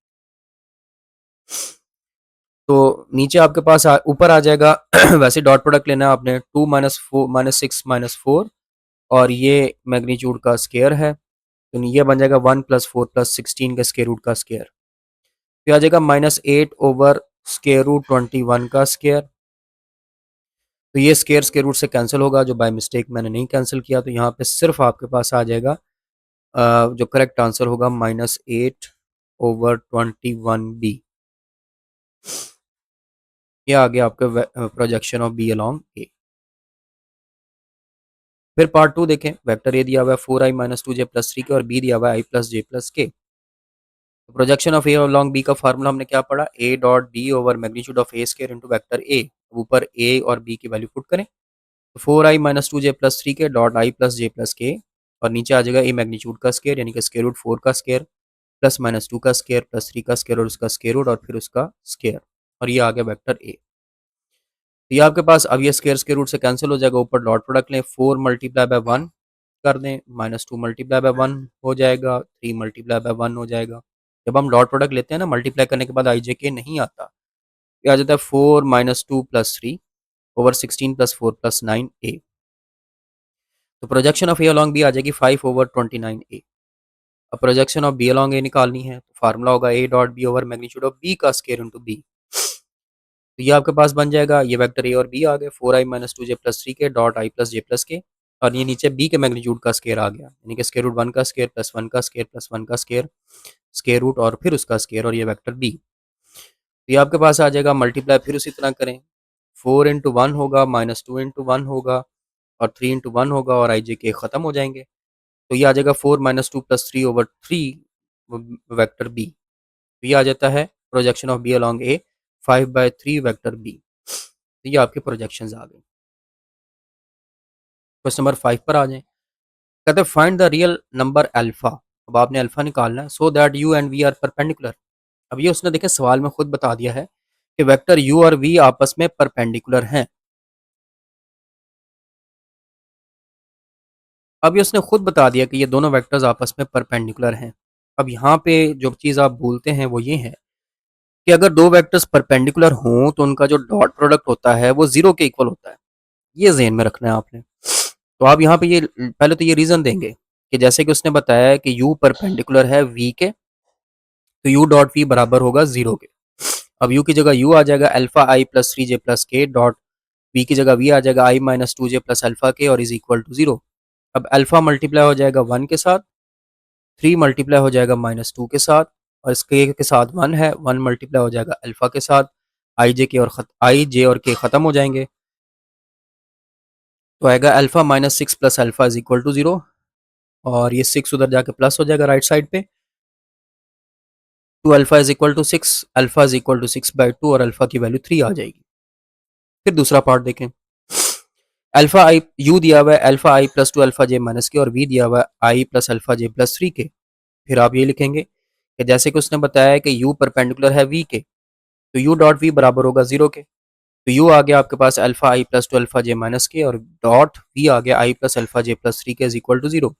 तो नीचे आपके पास ऊपर आ जाएगा वैसे डॉट प्रोडक्ट लेना है आपने, 2 - 6 - 4 और ये मैग्नीट्यूड का स्केयर है, तो ये बन जाएगा 1 + 4 + 16 के स्केयर रूट का स्केयर। फिर आ जाएगा -8/√21 का स्केयर। तो ये स्केयर स्केयर रूट से कैंसिल होगा, जो बाय मिस्टेक मैंने नहीं कैंसिल किया, तो यहाँ पे सिर्फ आपके पास आ जाएगा जो करेक्ट आंसर होगा -8/21b। ये आ गया आपका projection of B along A. फिर पार्ट 2 देखें। वेक्टर ए दिया हुआ है 4i - 2j + 3k और बी दिया हुआ है i + j + k। Projection of A along B का फार्मूला हमने क्या पढ़ा, A dot B over magnitude of A square into vector A. ऊपर ए और बी की वैल्यू पुट करें, तो 4i - 2j + 3k dot i + j + k और नीचे आ जाएगा ए मैग्नीट्यूड का स्केयर यानी कि स्केयर रूट 4 का स्केयर प्लस -2 का स्केयर प्लस 3 का स्केयर और उसका स्केयर रूट और फिर उसका स्केयर और ये आ गया वेक्टर ए। तो ये आपके पास अब ये स्क्वायर स्क्वायर रूट से कैंसिल हो जाएगा, ऊपर डॉट प्रोडक्ट लें, 4 मल्टीप्लाई बाय 1 कर दें, -2 मल्टीप्लाई बाय 1 हो जाएगा, 3 मल्टीप्लाई बाय 1 हो जाएगा। जब हम डॉट प्रोडक्ट लेते हैं ना, मल्टीप्लाई करने के बाद आई जे के नहीं आता, ये आ जाता है 4 -2 + 3 ओवर 16 + 4 + 9 ए। तो projection of A along B आ जाएगी 5 ओवर 29 ए। अब projection of B along A निकालनी है, तो फार्मूला होगा A dot B over magnitude of B का स्क्वायर इंटू बी। तो ये आपके पास बन जाएगा, ये वेक्टर ए और बी आ गए, 4i - 2j + 3 के डॉट i + j + के, और ये नीचे बी के मैग्नीट्यूड का स्क्वायर आ गया, यानी कि स्क्वायर रूट 1 का स्क्वायर प्लस 1 का स्क्वायर प्लस 1 का स्क्वायर, स्क्वायर रूट और फिर उसका स्क्वायर, और ये वेक्टर बी। तो ये आपके पास आ जाएगा, मल्टीप्लाई फिर उसी तरह करें, 4 इंटू 1 होगा, -2 इंटू 1 होगा, और 3 इंटू 1 होगा, और आई जे के ख़त्म हो जाएंगे। तो ये आ जाएगा 4 -2 + 3 ओवर 3 वेक्टर बी। तो ये आ जाता है projection of B along A 5/3 vector B. तो ये आपके प्रोजेक्शंस आ गए। क्वेश्चन नंबर 5 पर आ जाएं। कहते हैं find the real number alpha. अब आपने अल्फा निकालना है, so that U and V are perpendicular. अब ये उसने देखे सवाल में खुद बता दिया है कि वेक्टर यू और वी आपस में परपेंडिकुलर हैं। अब ये उसने खुद बता दिया कि ये दोनों वेक्टर्स आपस में परपेंडिकुलर हैं। अब यहाँ पे जो चीज़ आप भूलते हैं वो ये है कि अगर दो वेक्टर्स परपेंडिकुलर हों तो उनका जो डॉट प्रोडक्ट होता है वो जीरो के इक्वल होता है। ये ज़हन में रखना है आपने। तो आप यहाँ पे ये पहले तो ये रीज़न देंगे कि जैसे कि उसने बताया है कि u परपेंडिकुलर है v के, तो u डॉट v बराबर होगा जीरो के। अब u की जगह u आ जाएगा alpha i plus 3j plus K dot v की जगह v आ जाएगा i minus 2j plus alpha के और इज इक्वल टू जीरो। अब अल्फा मल्टीप्लाई हो जाएगा 1 के साथ, 3 मल्टीप्लाई हो जाएगा -2 के साथ, और इसके के साथ 1 है, 1 मल्टीप्लाई हो जाएगा अल्फा के साथ, आई जे और के ख़त्म हो जाएंगे, तो आएगा alpha -6 plus alpha is equal to zero, और ये 6 उधर जाके प्लस हो जाएगा राइट साइड पे, 2 alpha is equal to 6, alpha is equal to 6/2 और अल्फा की वैल्यू 3 आ जाएगी। फिर दूसरा पार्ट देखें, अल्फा आई यू दिया हुआ है alpha I plus 2 alpha J minus K, और वी दिया हुआ है आई प्लस अल्फा जे प्लस 3 के। फिर आप ये लिखेंगे कि जैसे कि उसने बताया है कि u परपेंडिकुलर है v के, तो u डॉट v बराबर होगा जीरो के। तो u आ गया आपके पास alpha I plus 2 alpha J minus K, और डॉट v आ गया I plus alpha J plus 3 K is equal to zero.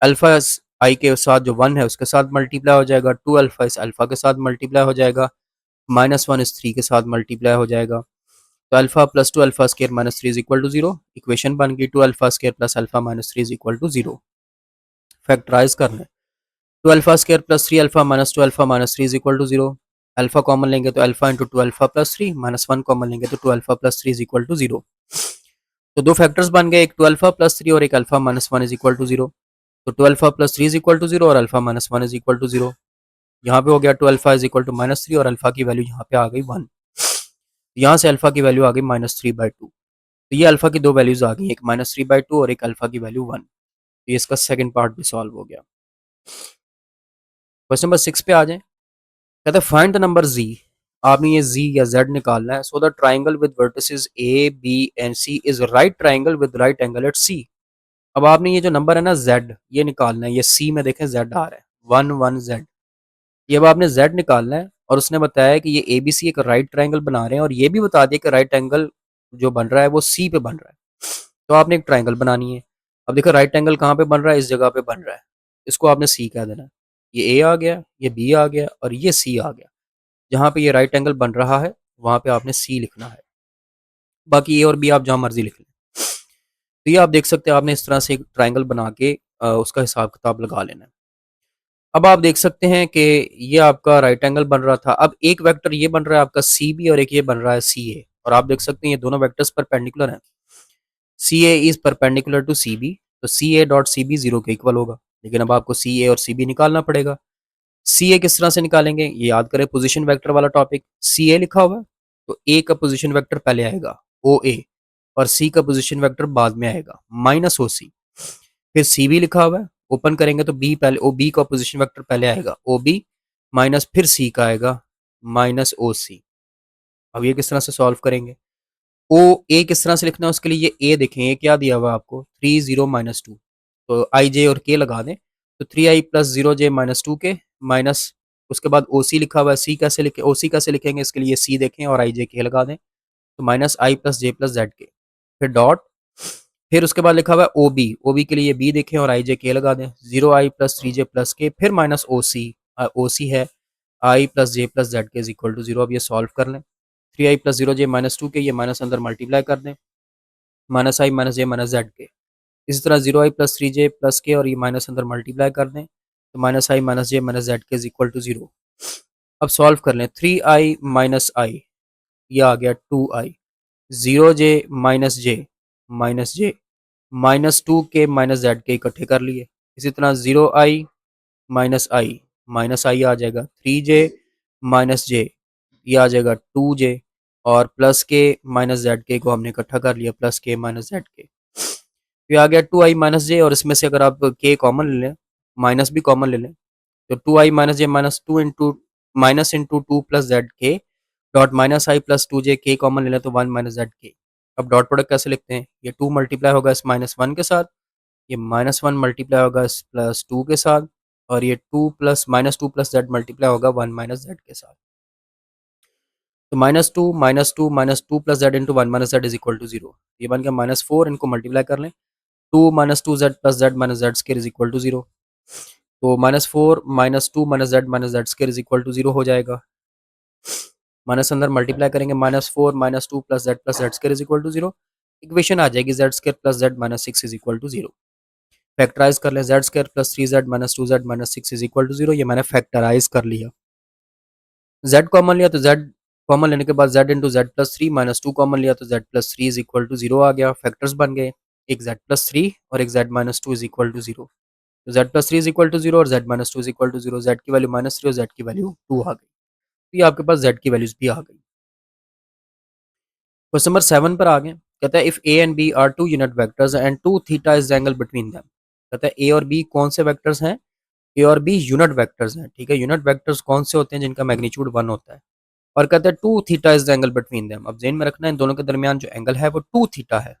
Alpha I के साथ जो 1 है उसके साथ मल्टीप्लाई हो जाएगा, 2 अल्फा इस अल्फा के साथ मल्टीप्लाई हो जाएगा, -1 इस 3 के साथ मल्टीप्लाई हो जाएगा। तो alpha plus 2 alpha square minus 3 is equal to zero. Equation बन गई 2 alpha square plus alpha minus 3 is equal to zero. Factorise करना है, 2 alpha square plus 3 alpha minus 2 alpha minus 3 is equal to zero. Alpha common लेंगे तो alpha into 2 alpha plus 3, -1 common लेंगे तो 2 alpha plus 3 is equal to zero. तो दो factors बन गए, एक 2 अल्फा प्लस 3 और एक alpha minus 1 is equal to zero. तो 2 alpha plus 3 is equal to zero और alpha minus 1 is equal to zero. यहाँ पे हो गया 2 अल्फा इज इक्वल टू -3 और अल्फा की वैल्यू यहाँ पे आ गई 1। यहाँ से अल्फा की वैल्यू आ गई -3/2। तो ये अल्फा की दो वैल्यूज आ गई, एक -3/2 और एक अल्फा की वैल्यू 1। तो ये इसका सेकंड पार्ट भी सॉल्व हो गया। क्वेश्चन नंबर 6 पे आ जाए। कहता है फाइंड द नंबर z। आपने ये z या z निकालना है। So the triangle with vertices a b and c is right triangle with right angle at c। अब आपने ये जो नंबर है ना z, ये निकालना है। ये c में देखें z आ रहा है 1 1 z। ये अब आपने z निकालना है, और उसने बताया कि ये ABC एक राइट ट्राइंगल बना रहे हैं, और ये भी बता दिया कि राइट एंगल जो बन रहा है वो C पे बन रहा है। तो आपने एक ट्राइंगल बनानी है। अब देखो राइट एंगल कहाँ पे बन रहा है, इस जगह पे बन रहा है। इसको आपने C कह देना है। ये A आ गया, ये B आ गया और ये C आ गया। जहाँ पे ये राइट एंगल बन रहा है वहाँ पे आपने C लिखना है, बाकी A और B आप जहाँ मर्जी लिख लें। तो ये आप देख सकते हैं, आपने इस तरह से एक ट्राइंगल बना के उसका हिसाब किताब लगा लेना है। अब आप देख सकते हैं कि ये आपका राइट एंगल बन रहा था। अब एक वेक्टर ये बन रहा है आपका सी बी, और एक ये बन रहा है सी ए, और आप देख सकते हैं ये दोनों वेक्टर्स परपेंडिकुलर हैं। C A is perpendicular to C B, तो C A dot C B zero के इक्वल होगा। लेकिन अब आपको सी ए और सी बी निकालना पड़ेगा। सी ए किस तरह से निकालेंगे, ये याद करें, पोजीशन वेक्टर वाला टॉपिक। सी ए लिखा हुआ है तो ए का पोजीशन वेक्टर पहले आएगा ओ ए, और सी का पोजीशन वेक्टर बाद में आएगा माइनस ओ सी। फिर सी बी लिखा हुआ है, ओपन करेंगे तो बी पहले, ओ बी का पोजीशन वेक्टर पहले आएगा ओ बी, माइनस फिर सी का आएगा माइनस ओ सी। अब ये किस तरह से सॉल्व करेंगे, ओ ए किस तरह से लिखना है उसके लिए, ये ए देखें ये क्या दिया हुआ है आपको 3 0 -2, तो आई जे और के लगा दें। तो 3i + 0j -2 के माइनस, उसके बाद ओ सी लिखा हुआ है, सी कैसे लिखे, ओ सी कैसे लिखेंगे इसके लिए सी देखें और आई जे के लगा दें। तो माइनस आई प्लस जे प्लस जेड के, फिर डॉट, फिर उसके बाद लिखा हुआ है ओ बी, ओ बी के लिए बी देखें और आई जे के लगा दें, 0 i + 3j प्लस के, फिर माइनस ओ सी, ओ सी है आई प्लस जे प्लस जेड के इज इक्वल टू 0। अब ये सॉल्व कर लें, 3i + 0j -2 के, ये माइनस अंदर मल्टीप्लाई कर दें, minus I minus J minus Z के, इसी तरह 0i + 3j प्लस के और ये माइनस अंदर मल्टीप्लाई कर दें, तो minus I minus J minus Z के इज इक्वल टू 0। अब सॉल्व कर लें, 3i माइनस आई, ये आ गया 2i, 0j माइनस जे -2 के माइनस जेड के इकट्ठे कर लिए, इसी तरह 0i माइनस आई आ जाएगा, 3j माइनस जे, ये आ जाएगा 2j, और प्लस के माइनस जेड के को हमने इकट्ठा कर लिया, प्लस के माइनस जेड के, ये आ गया 2i माइनस जे, और इसमें से अगर आप के कॉमन ले लें, माइनस भी कॉमन ले लें, तो 2i माइनस जे -2 into minus into 2 plus Z के डॉट माइनस आई प्लस 2j के कॉमन ले लें तो 1 माइनस जेड के। अब डॉट प्रोडक्ट कैसे लिखते हैं, ये 2 मल्टीप्लाई होगा इस -1 के साथ, ये -1 मल्टीप्लाई होगा इस +2 के साथ, और ये 2 प्लस -2 प्लस जेड मल्टीप्लाई होगा 1 माइनस जेड के साथ। तो -2 plus Z into 1 minus Z is equal to 0, ये बन गया -4, इनको मल्टीप्लाई कर लें, 2 -2 Z plus Z minus Z square is equal to 0, तो -4 -2 minus Z square is equal to 0 हो जाएगा, माइनस अंदर मल्टीप्लाई करेंगे, -4 -2 plus Z square is equal to 0, equation आ जाएगी Z square plus Z minus 6 is equal to 0। Factorise कर लें, Z square plus 3z minus 2z minus 6 is equal to 0, ये मैंने फैक्टराइज कर लिया, z कॉमन लिया तो z कॉमन लेने के बाद z into Z plus 3 -2 common लिया तो z plus 3 is equal to 0 आ गया, फैक्टर्स बन गए, एक z प्लस 3 और एक z minus 2 is equal to 0, तो z plus 3 is equal to 0 और z minus 2 is equal to 0, z की वैल्यू -3 और z की वैल्यू 2 आ गई, तो ये आपके पास z की वैल्यूज भी आ गई। क्वेश्चन नंबर 7 पर आ गए, कहता है if A and B are two unit vectors and 2 theta is the angle between them, कहता है ए और बी कौन से वेक्टर्स हैं, ए और बी यूनिट वेक्टर्स हैं, ठीक है, यूनिट वेक्टर्स कौन से होते हैं जिनका मैग्नीट्यूड 1 होता है, और कहता है 2 theta is the angle between them, अब जेन में रखना है इन दोनों के दरमियान जो एंगल है वो 2 थीटा है,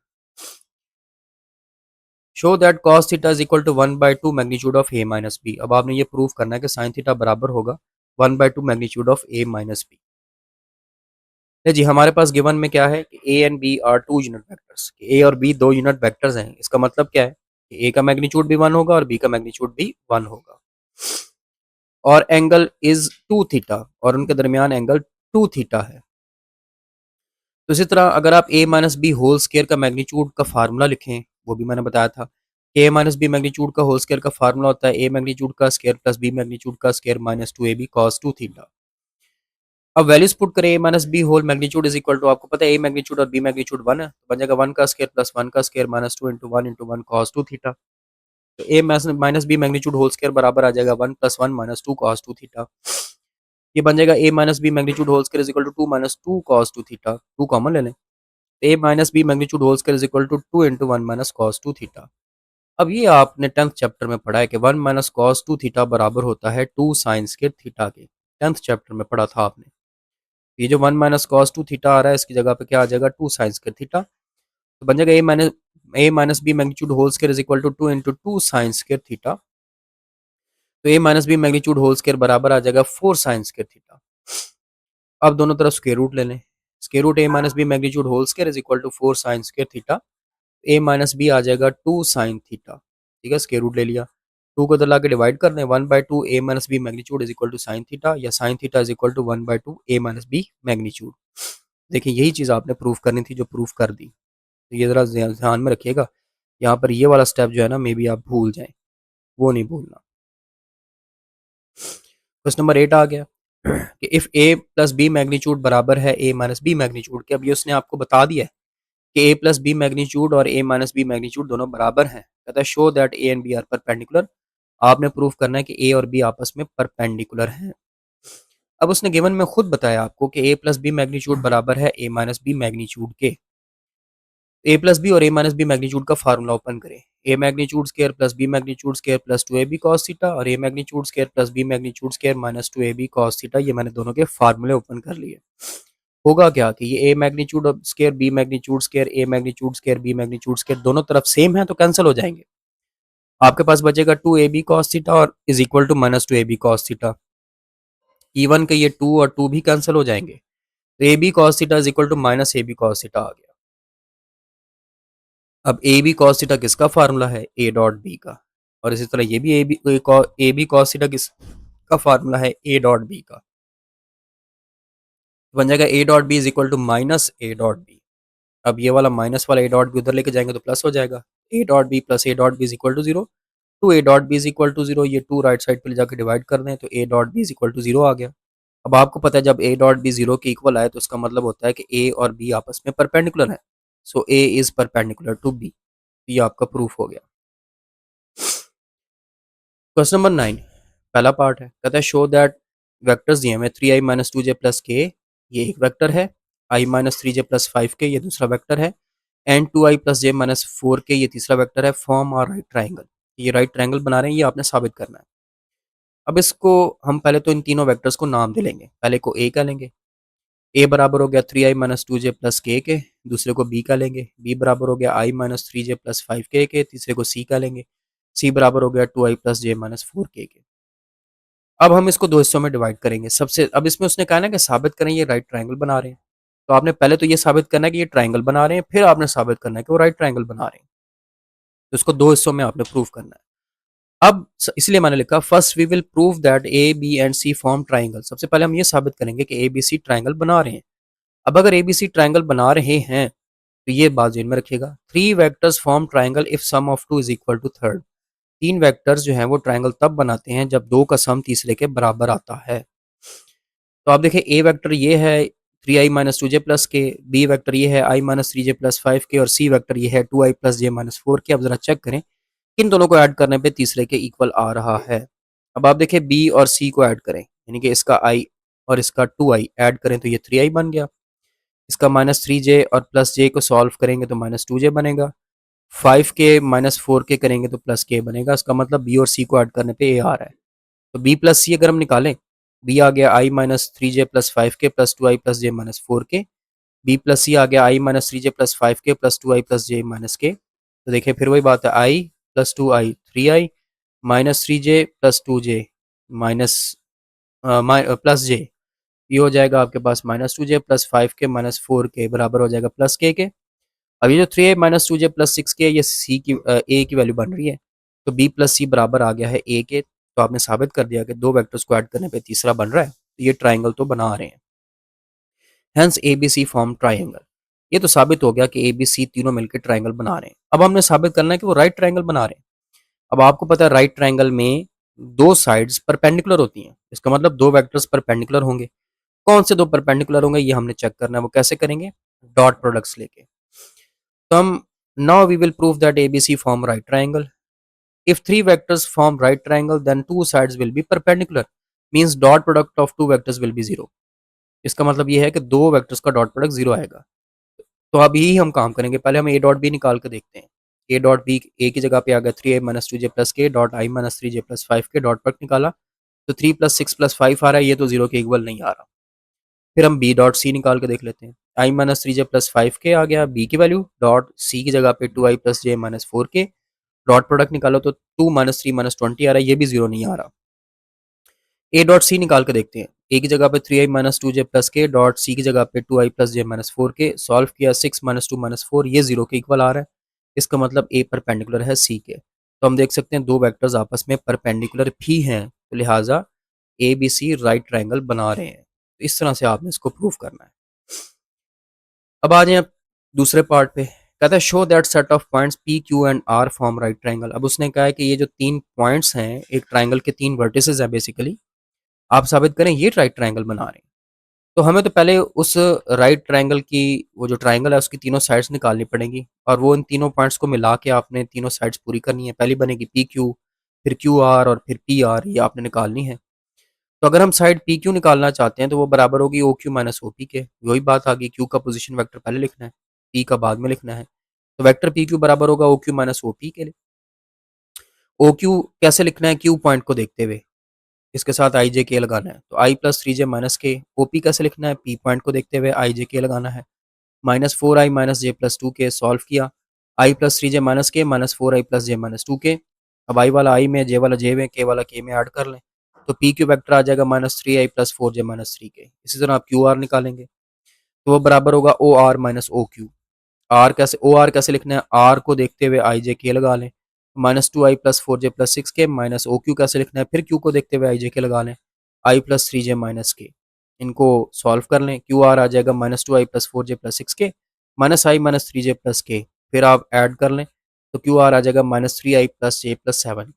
show that cos theta is equal to 1/2 magnitude of A minus B, अब आपने ये प्रूव करना है कि sin थीटा बराबर होगा 1/2 magnitude of A minus B. जी हमारे पास गिवन में क्या है कि A and B are two unit vectors, A और बी दो यूनिट वेक्टर्स हैं, इसका मतलब क्या है कि ए का मैग्नीट्यूड भी 1 होगा और बी का मैग्नीट्यूड भी 1 होगा, और एंगल इज 2 थीटा, और उनके दरमियान एंगल 2 थीटा है। तो इसी तरह अगर आप A minus B whole square का मैग्नीट्यूड का फार्मूला लिखें, वो भी मैंने बताया था, ए माइनस बी मैग्नीट्यूड का होल स्केयर का फार्मूला होता है ए मैग्नीट्यूड का स्केयर प्लस बी मैग्नीट्यूड का square minus 2ab cos 2 theta. अब वैल्यूज पुट करें, A minus B whole magnitude is equal to, आपको पता है ए मैग्नीट्यूड और बी मैग्नीट्यूड 1 है, तो बन जाएगा 1 का स्केयर प्लस 1 का square minus 2 into 1 cos 2 theta, तो A minus B magnitude whole square बराबर आ जाएगा 1 + 1 - 2 cos 2 थीटा, ये बन जाएगा A minus B magnitude whole square is equal to 2 - 2 cos 2 theta, 2 common ले लें, A minus B magnitude whole square is equal to 2 into 1 minus cos 2 theta. अब ये आपने 10th चैप्टर में पढ़ा है कि 1 माइनस कॉस 2 थीटा बराबर होता है 2 साइन स्क्वायर थीटा के, 10th चैप्टर में पढ़ा था आपने, ये जो 1 माइनस कॉस 2 थीटा आ रहा है इसकी जगह पे क्या आ जाएगा 2 साइन स्क्वायर थीटा, तो बन जाएगा A minus B magnitude whole square is equal to 2 into 2 sine square theta, तो A minus B magnitude whole square बराबर आ जाएगा 4 साइन स्क्वायर थीटा। अब दोनों तरफ स्क्वायर रूट ले लें, square root A minus B magnitude whole square is equal to 4 sine square theta, A minus B आ जाएगा 2 साइन थीटा, ठीक है, स्क्वायर रूट ले लिया, 2 को इधर ला के डिवाइड कर दें, 1/2 A minus B magnitude is equal to sine theta, या sine theta is equal to 1/2 A minus B magnitude. देखिए यही चीज़ आपने प्रूफ करनी थी जो प्रूफ कर दी, तो ये ज़रा ध्यान में रखिएगा, यहाँ पर ये वाला स्टेप जो है ना मे बी आप भूल जाएं, वो नहीं भूलना। क्वेश्चन नंबर 8 आ गया कि if A plus B magnitude बराबर है ए माइनस बी मैग्नीट्यूड के, अब ये उसने आपको बता दिया है कि ए प्लस बी मैग्नीट्यूड और ए माइनस बी मैग्नीट्यूड दोनों बराबर हैं, कहता है show that A and B are perpendicular, आपने प्रूफ करना है कि ए और बी आपस में परपेंडिकुलर हैं। अब उसने गिवन में खुद बताया आपको कि ए प्लस बी मैग्नीट्यूड बराबर है ए माइनस बी मैग्नीट्यूड के, ए प्लस बी और ए माइनस बी मैग्नीट्यूड का फार्मूला ओपन करें, A magnitude square plus B magnitude square plus 2ab cos theta और A magnitude square plus B magnitude square minus 2ab cos theta, ये मैंने दोनों के फार्मूले ओपन कर लिए। होगा क्या कि ये A magnitude square B magnitude square A magnitude square B magnitude square दोनों तरफ सेम है तो कैंसिल हो जाएंगे, आपके पास बचेगा 2ab cos थीटा और is equal to -2ab cos theta, even के ये 2 और 2 भी कैंसिल हो जाएंगे, A B cos theta is equal to minus A B cos theta आ गया। अब ए बी कॉस थीटा किसका फार्मूला है, ए डॉट बी का, और इसी तरह ये भी ए बी कॉस थीटा किसका फार्मूला है, ए डॉट बी का। बन जाएगा ए dot B is equal to minus A dot B. अब ये वाला माइनस वाला ए डॉट बी उधर लेके जाएंगे तो प्लस हो जाएगा, ए dot B plus A dot B is equal to zero. Two A dot B is equal to zero, ये टू राइट साइड पे ले जाकर डिवाइड कर दें तो A dot B is equal to zero आ गया। अब आपको पता है जब ए डॉट बी जीरो के इक्वल आए तो उसका मतलब होता है कि ए और बी आपस में परपेंडिकुलर है, सो ए इज परपेंडिकुलर टू बी। ये आपका प्रूफ हो गया। क्वेश्चन नंबर 9 पहला पार्ट है, कहता है शो दैट वेक्टर्स दिए हमें 3i minus two J plus के, ये एक वेक्टर है, i minus three J plus five के, ये दूसरा वेक्टर है, and 2i plus J minus four के, ये तीसरा वेक्टर है, फॉर्म और राइट ट्राइंगल। ये राइट ट्राइंगल बना रहे हैं, ये आपने साबित करना है। अब इसको हम पहले तो इन तीनों वेक्टर्स को नाम दे लेंगे, पहले को ए का लेंगे, ए बराबर हो गया 3i minus two J plus के, दूसरे को बी का लेंगे, बी बराबर हो गया i minus three J plus five के, तीसरे को सी का लेंगे, सी बराबर हो गया 2i plus J minus four के। अब हम इसको दो हिस्सों में डिवाइड करेंगे। सबसे अब इसमें उसने कहा ना कि साबित करें ये राइट ट्राइंगल बना रहे हैं, तो आपने पहले तो ये साबित करना है कि ये ट्राइंगल बना रहे हैं, फिर आपने साबित करना है कि वो राइट ट्राइंगल बना रहे हैं। तो इसको दो हिस्सों में आपने प्रूव करना है। अब इसलिए मैंने लिखा first we will prove that A B and C form triangle. सबसे पहले हम ये साबित करेंगे कि ए बी सी ट्राइंगल बना रहे हैं। अब अगर ए बी सी ट्राइंगल बना रहे हैं तो ये बात ध्यान में रखिएगा, three vectors form triangle if sum of two is equal to third. तीन वेक्टर्स जो हैं वो ट्राइंगल तब बनाते हैं जब दो का सम तीसरे के बराबर आता है। तो आप देखिए ए वेक्टर ये है 3i minus two J plus के, बी वेक्टर ये है i minus three J plus five के, और सी वेक्टर ये है 2i plus J minus four के। अब जरा चेक करें किन दोनों को ऐड करने पे तीसरे के इक्वल आ रहा है। अब आप देखिए बी और सी को ऐड करें, यानी कि इसका i और इसका 2i ऐड करें तो ये 3i बन गया। इसका माइनस थ्री जे और प्लस जे को सॉल्व करेंगे तो माइनस टू जे बनेगा। फाइव के माइनस फोर के करेंगे तो प्लस के बनेगा। इसका मतलब बी और सी को ऐड करने पे ए आ रहा है। तो बी प्लस सी अगर हम निकालें, बी आ गया आई minus three J plus five के plus two I plus J minus four के, बी प्लस सी आ गया आई minus three J plus five के plus two I plus J minus के। तो देखिए फिर वही बात है, आई plus two I three I minus three J plus two J minus plus जे, ये हो जाएगा आपके पास minus two J plus five के माइनस फोर के बराबर हो जाएगा प्लस के। अब ये जो three I minus two J plus six के, ये सी की ए की वैल्यू बन रही है, तो बी प्लस सी बराबर आ गया है ए के। तो आपने साबित कर दिया कि दो वेक्टर्स को ऐड करने पे तीसरा बन रहा है, तो ये ट्राइंगल तो बना रहे हैं। Hence A B C form triangle. ये तो साबित हो गया कि ए बी सी तीनों मिलकर ट्राइंगल बना रहे हैं। अब हमने साबित करना है कि वो राइट ट्राइंगल बना रहे हैं। अब आपको पता है राइट ट्राइंगल में दो साइड्स परपेंडिकुलर होती हैं, इसका मतलब दो वेक्टर्स परपेंडिकुलर होंगे। कौन से दो परपेंडिकुलर होंगे ये हमने चेक करना है। वो कैसे करेंगे, डॉट प्रोडक्ट्स लेके। तो हम now we will prove that ABC form right triangle. If three vectors form right triangle, then two sides will be perpendicular. Means dot product of two vectors will be zero. इसका मतलब ये है कि दो vectors का dot product zero आएगा। तो अब यही हम काम करेंगे, पहले हम ए डॉट बी निकाल के देखते हैं। ए डॉट बी ए की जगह पे आ गया three I minus two J plus K dot I minus three J plus five K, dot product निकाला तो three plus six plus five आ रहा है, ये तो जीरो के इक्वल नहीं आ रहा। फिर हम बी डॉट सी निकाल के देख लेते हैं। आई minus three J plus five के आ गया बी की वैल्यू, डॉट सी की जगह पे two I plus J minus four K, dot product निकालो तो two minus three minus twenty आ रहा है, ये भी जीरो नहीं आ रहा। ए डॉट सी निकाल के देखते हैं। ए की जगह पे three I minus two J plus K, dot C की जगह पे two I plus J minus four K, solve किया six minus two minus four, ये जीरो के इक्वल आ रहा है। इसका मतलब ए परपेंडिकुलर है सी के। तो हम देख सकते हैं दो वेक्टर्स आपस में परपेंडिकुलर भी हैं, तो लिहाजा A B C right triangle बना रहे हैं। तो इस तरह से आपने इसको प्रूव करना है। अब आ जाए दूसरे पार्ट पे, कहता है show that set of points P Q and R form right triangle. अब उसने कहा है कि ये जो तीन पॉइंट्स हैं एक ट्राइंगल के तीन वर्टिसेस हैं बेसिकली, आप साबित करें ये राइट ट्राइंगल बना रहे हैं। तो हमें तो पहले उस राइट ट्राइंगल की वो जो ट्राइंगल है उसकी तीनों साइड्स निकालनी पड़ेंगी, और वो इन तीनों पॉइंट्स को मिला के आपने तीनों साइड्स पूरी करनी है। पहली बनेगी पी क्यू, फिर क्यू आर और फिर पी आर, ये आपने निकालनी है। तो अगर हम साइड पी क्यू निकालना चाहते हैं तो वो बराबर होगी O Q minus O P के। वही बात आ गई, क्यू का पोजीशन वेक्टर पहले लिखना है, पी का बाद में लिखना है। तो वेक्टर पी क्यू बराबर होगा O Q minus O P के लिए। ओ क्यू कैसे लिखना है, क्यू पॉइंट को देखते हुए, इसके साथ आई जे के लगाना है। तो I plus three J minus K. O P कैसे लिखना है, पी पॉइंट को देखते हुए आई जे के लगाना है। माइनस फोर आई माइनस जे प्लस टू के, सॉल्व किया आई प्लस थ्री जे माइनस के माइनस फोर आई प्लस जे माइनस टू के। अब आई वाला आई में, जे वाला जे में, के वाला के में ऐड कर लें तो पी क्यू वेक्टर आ जाएगा माइनस थ्री आई प्लस फोर जे माइनस थ्री के। इसी तरह आप क्यू आर निकालेंगे। तो वो बराबर होगा O R minus O Q. R कैसे, ओ आर कैसे लिखना है, आर को देखते हुए आई जे के लगा लें, -2i plus 4j plus 6k, minus O Q कैसे लिखना है, फिर क्यू को देखते हुए आई जे के लगा लें, आई प्लस 3j माइनस के। इनको सॉल्व कर लें, क्यू आर आ जाएगा -2i plus 4j plus 6k minus I minus 3j plus K. फिर आप ऐड कर लें तो क्यू आर आ जाएगा -3i plus j plus 7k।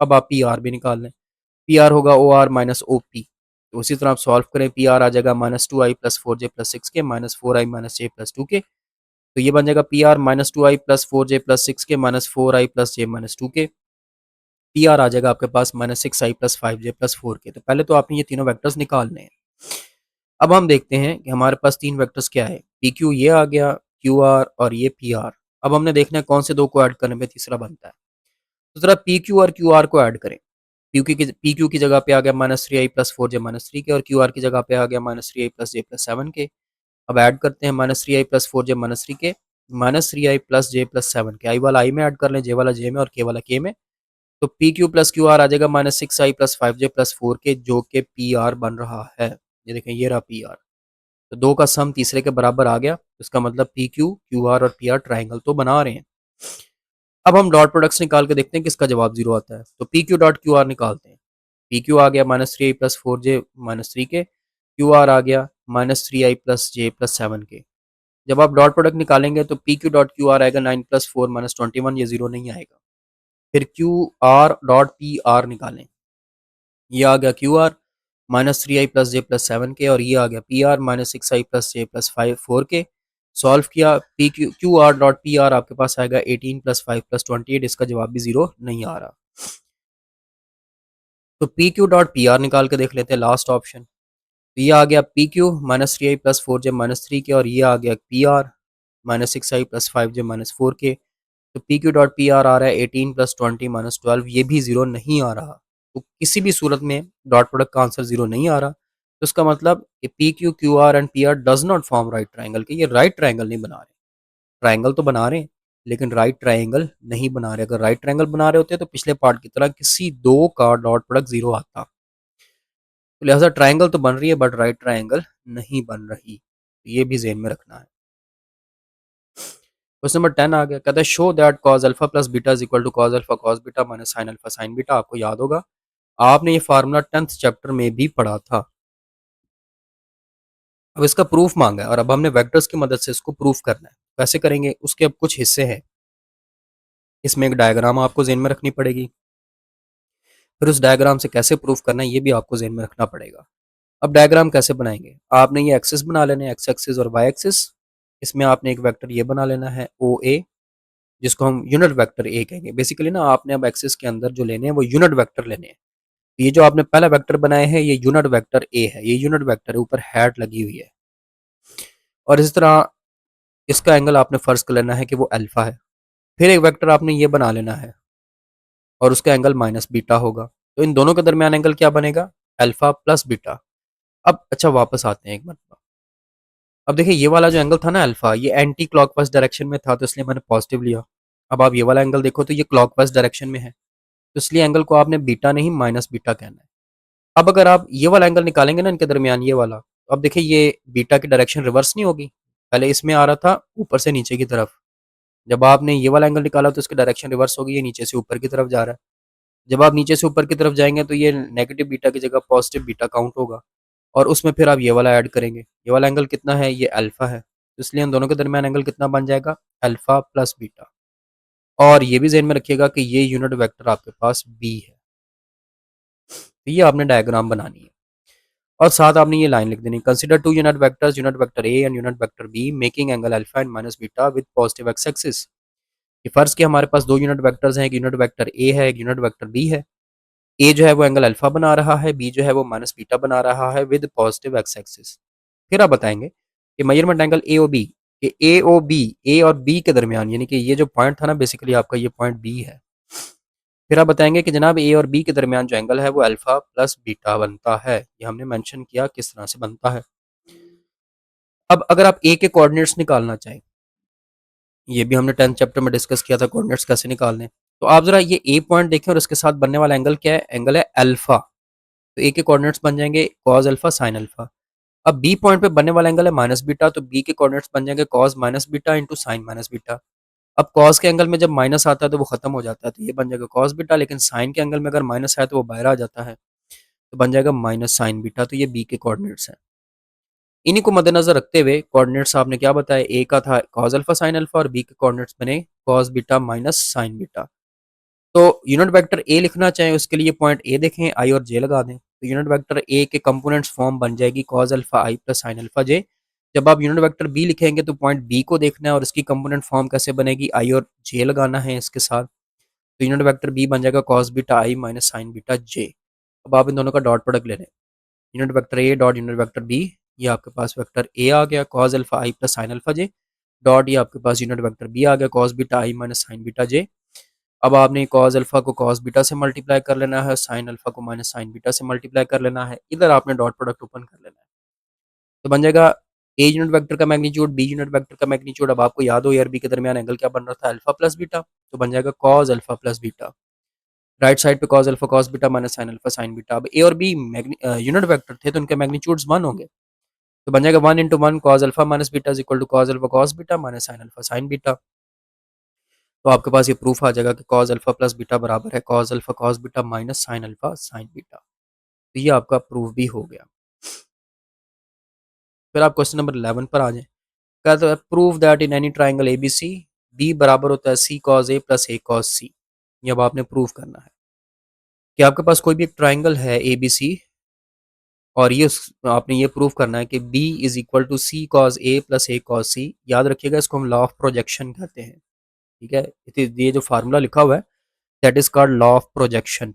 अब आप पी आर भी निकाल लें, पी आर होगा O R minus O P. तो उसी तरह आप सॉल्व करें, पी आर आ जाएगा -2i plus 4j plus 6k minus 4i minus j plus 2k। तो ये बन जाएगा P R -2i plus 4j plus 6k minus 4i plus j minus 2k। P R आ जाएगा आपके पास -6i plus 5j plus 4k। तो पहले तो आपने ये तीनों वेक्टर्स निकालने हैं। अब हम देखते हैं कि हमारे पास तीन वेक्टर्स क्या है, पी क्यू ये आ गया, क्यू आर और ये पी आर। अब हमने देखना है कौन से दो को ऐड करने में तीसरा बनता है। तो जरा पी क्यू और क्यू आर को ऐड करें। पी क्यू की जगह पे आ गया -3i plus 4j minus 3k और क्यू आर की जगह पे आ गया -3i plus j plus 7k। अब ऐड करते हैं -3i plus 4j minus 3k -3i plus j plus 7k। आई वाला आई में ऐड कर लें, जे वाला जे में और के वाला के में। तो P Q plus Q R आ जाएगा -6i plus 5j plus 4k, जो कि पी आर बन रहा है। ये देखें, ये रहा पी आर। तो दो का सम तीसरे के बराबर आ गया, इसका मतलब पी क्यू क्यू आर और पी आर ट्राइंगल तो बना रहे हैं। अब हम डॉट प्रोडक्ट्स निकाल के देखते हैं किसका जवाब जीरो आता है। तो P Q dot Q R निकालते हैं। पी क्यू आ गया -3i plus 4j minus 3k, Q R आ गया -3i plus j plus 7k। जब आप डॉट प्रोडक्ट निकालेंगे तो P Q dot Q are आएगा 9 प्लस 4 माइनस 21, ये जीरो नहीं आएगा। फिर Q R dot P are निकालें, ये आ गया क्यू आर -3i प्लस जे प्लस 7k और ये आ गया पी आर -6i प्लस जे प्लस 4k। सॉल्व किया, P Q Q R dot P are आपके पास आएगा 18 प्लस 5 प्लस 28, इसका जवाब भी जीरो नहीं आ रहा। तो P Q dot P are निकाल के देख लेते हैं, लास्ट ऑप्शन। तो ये आ गया P Q -3i plus 4j minus 3k और ये आ गया P R -6i plus 5j minus 4k। तो P Q dot P R आ रहा है 18 प्लस 20 माइनस 12, ये भी जीरो नहीं आ रहा। तो किसी भी सूरत में डॉट प्रोडक्ट का आंसर जीरो नहीं आ रहा। तो इसका मतलब P Q Q R and P R does not form right triangle, के ये राइट ट्राइंगल नहीं बना रहे। ट्राइंगल तो बना रहे हैं लेकिन राइट ट्राइंगल नहीं बना रहे। अगर राइट ट्राइंगल बना रहे होते तो पिछले पार्ट की तरह किसी दो का डॉट प्रोडक्ट जीरो आता। तो लिहाजा ट्राइंगल तो बन रही है बट राइट ट्राइंगल नहीं बन रही, ये भी जेन में रखना है। क्वेश्चन नंबर 10 आ गया, कहता है show that cos alpha plus beta is equal to cos alpha cos beta minus sine alpha sine beta. आपको याद होगा, आपने ये फार्मूला 10th चैप्टर में भी पढ़ा था। अब इसका प्रूफ मांगा है और अब हमने वेक्टर्स की मदद से इसको प्रूफ करना है। कैसे करेंगे, उसके अब कुछ हिस्से हैं। इसमें एक डायग्राम आपको जेन में रखनी पड़ेगी, फिर उस डायग्राम से कैसे प्रूफ करना है ये भी आपको जेन में रखना पड़ेगा। अब डायग्राम कैसे बनाएंगे, आपने ये एक्सिस बना लेना है, एक्स एक्सिस और वाई एक्सिस। इसमें आपने एक वेक्टर ये बना लेना है ओ ए, जिसको हम यूनिट वेक्टर ए कहेंगे। बेसिकली ना आपने अब एक्सिस के अंदर जो लेने हैं वो यूनिट वेक्टर लेने हैं। ये जो आपने पहला वेक्टर बनाए हैं ये यूनिट वेक्टर ए है, ये यूनिट वेक्टर है, ऊपर हैट लगी हुई है। और इस तरह इसका एंगल आपने फर्ज कर लेना है कि वो अल्फा है। फिर एक वेक्टर आपने ये बना लेना है और उसका एंगल माइनस बीटा होगा। तो इन दोनों के दरमियान एंगल क्या बनेगा, अल्फा प्लस बीटा। अब अच्छा वापस आते हैं एक मरतबा। अब देखिए ये वाला जो एंगल था ना अल्फा, ये एंटी क्लॉकवाइज डायरेक्शन में था तो इसलिए मैंने पॉजिटिव लिया। अब आप ये वाला एंगल देखो तो ये क्लॉकवाइज डायरेक्शन में है, तो इसलिए एंगल को आपने बीटा नहीं माइनस बीटा कहना है। अब अगर आप ये वाला एंगल निकालेंगे ना इनके दरमियान ये वाला, तो अब देखिए ये बीटा की डायरेक्शन रिवर्स नहीं होगी। पहले इसमें आ रहा था ऊपर से नीचे की तरफ, जब आपने ये वाला एंगल निकाला तो इसकी डायरेक्शन रिवर्स होगी, ये नीचे से ऊपर की तरफ जा रहा है। जब आप नीचे से ऊपर की तरफ जाएंगे तो ये नेगेटिव बीटा की जगह पॉजिटिव बीटा काउंट होगा और उसमें फिर आप ये वाला ऐड करेंगे। ये वाला एंगल कितना है, ये अल्फा है, तो इसलिए इन दोनों के दरमियान एंगल कितना बन जाएगा, अल्फा प्लस बीटा। और ये भी ज़हन में रखिएगा कि ये यूनिट वेक्टर आपके पास बी है। तो ये आपने डायग्राम बनानी है और साथ आपने ये लाइन लिख देनी, consider two unit vectors, unit vector A and unit vector B making angle alpha and minus beta with positive X axis. ये फर्ज कि हमारे पास दो यूनिट वेक्टर्स हैं, एक यूनिट वेक्टर ए है, एक यूनिट वेक्टर बी है। ए जो है वो एंगल अल्फा बना रहा है, बी जो है वो माइनस बीटा बना रहा है विद पॉजिटिव एक्स एक्सिस। फिर आप बताएंगे कि measurement angle A O B, A O B, A और बी के दरमियान, यानी कि ये जो पॉइंट था ना बेसिकली आपका ये पॉइंट बी है। फिर आप बताएंगे कि जनाब ए और बी के दरमियान जो एंगल है वो अल्फा प्लस बीटा बनता है। ये हमने मेंशन किया किस तरह से बनता है। अब अगर आप ए के कोऑर्डिनेट्स निकालना चाहें, ये भी हमने 10th चैप्टर में डिस्कस किया था कोऑर्डिनेट्स कैसे निकालने। तो आप जरा ये ए पॉइंट देखें और इसके साथ बनने वाला एंगल क्या है, एंगल है अल्फा। तो ए के कोऑर्डिनेट्स बन जाएंगे कॉस अल्फा साइन अल्फा। अब बी पॉइंट पे बनने वाला एंगल है माइनस बीटा, तो बी के कोऑर्डिनेट्स बन जाएंगे cos minus beta into sine minus beta. अब कॉस के एंगल में जब माइनस आता है तो वो खत्म हो जाता है, तो ये बन जाएगा कॉस बीटा, लेकिन साइन के एंगल में अगर माइनस आए तो वो बाहर आ जाता है, तो बन जाएगा माइनस साइन बीटा। तो ये बी के कोऑर्डिनेट्स हैं। इन्हीं को मद्देनजर रखते हुए कोऑर्डिनेट्स आपने क्या बताया, ए का था कॉस अल्फा साइन अल्फा और बी के कोऑर्डिनेट्स बने cos beta minus sine beta. तो यूनिट वेक्टर ए लिखना चाहें उसके लिए पॉइंट ए देखें, आई और जे लगा दें, तो यूनिट वेक्टर ए के कंपोनेंट्स फॉर्म बन जाएगी cos alpha I plus sine alpha जे। जब आप यूनिट वेक्टर बी लिखेंगे तो पॉइंट बी को देखना है और इसकी कंपोनेंट फॉर्म कैसे बनेगी, आई और जे लगाना है इसके साथ। तो यूनिट वेक्टर बी बन जाएगा cos beta I minus sine beta J. अब आप इन दोनों का डॉट प्रोडक्ट ले लें, unit vector A dot unit vector B, ये आपके पास वेक्टर ए आ गया cos alpha I plus sine alpha J, dot ये आपके पास यूनिट वेक्टर बी आ गया cos beta I minus sine beta J. अब आपने कॉस अल्फा को कॉस बीटा से मल्टीप्लाई कर लेना है, साइन अल्फा को माइनस साइन बीटा से मल्टीप्लाई कर लेना है, इधर आपने डॉट प्रोडक्ट ओपन कर लेना है। तो बन जाएगा ए यूनिट वेक्टर का मैग्नीट्यूड बी यूनिट वेक्टर का मैग्नीट्यूड। अब आपको याद हो यार बी के दरमियान एंगल क्या बन रहा था, अल्फा प्लस बीटा, तो बन जाएगा cos alpha plus beta. Right side पे cos alpha cos beta minus sine alpha sine beta. अब ए और बी यूनिट वेक्टर थे तो उनके मैग्नीट्यूड्स वन होंगे, तो बन जाएगा one into one cos alpha minus beta is equal to cos alpha cos beta minus sine alpha sine beta. तो आपके पास ये प्रूफ आ जाएगा कि कॉस अल्फा प्लस बीटा बराबर है cos alpha cos beta minus sine alpha sine beta. तो ये आपका प्रूफ भी हो गया। फिर आप क्वेश्चन नंबर 11 पर आ जाएं। कहता है prove that in any triangle A B C B बराबर होता है C cos A plus A cos सी। ये अब आपने प्रूव करना है कि आपके पास कोई भी एक ट्राइंगल है ए बी सी और ये आपने ये प्रूव करना है कि B is equal to C cos A plus A cos C. याद रखिएगा इसको हम लॉ ऑफ प्रोजेक्शन कहते हैं, ठीक है। ये जो फार्मूला लिखा हुआ है that is called law of projection.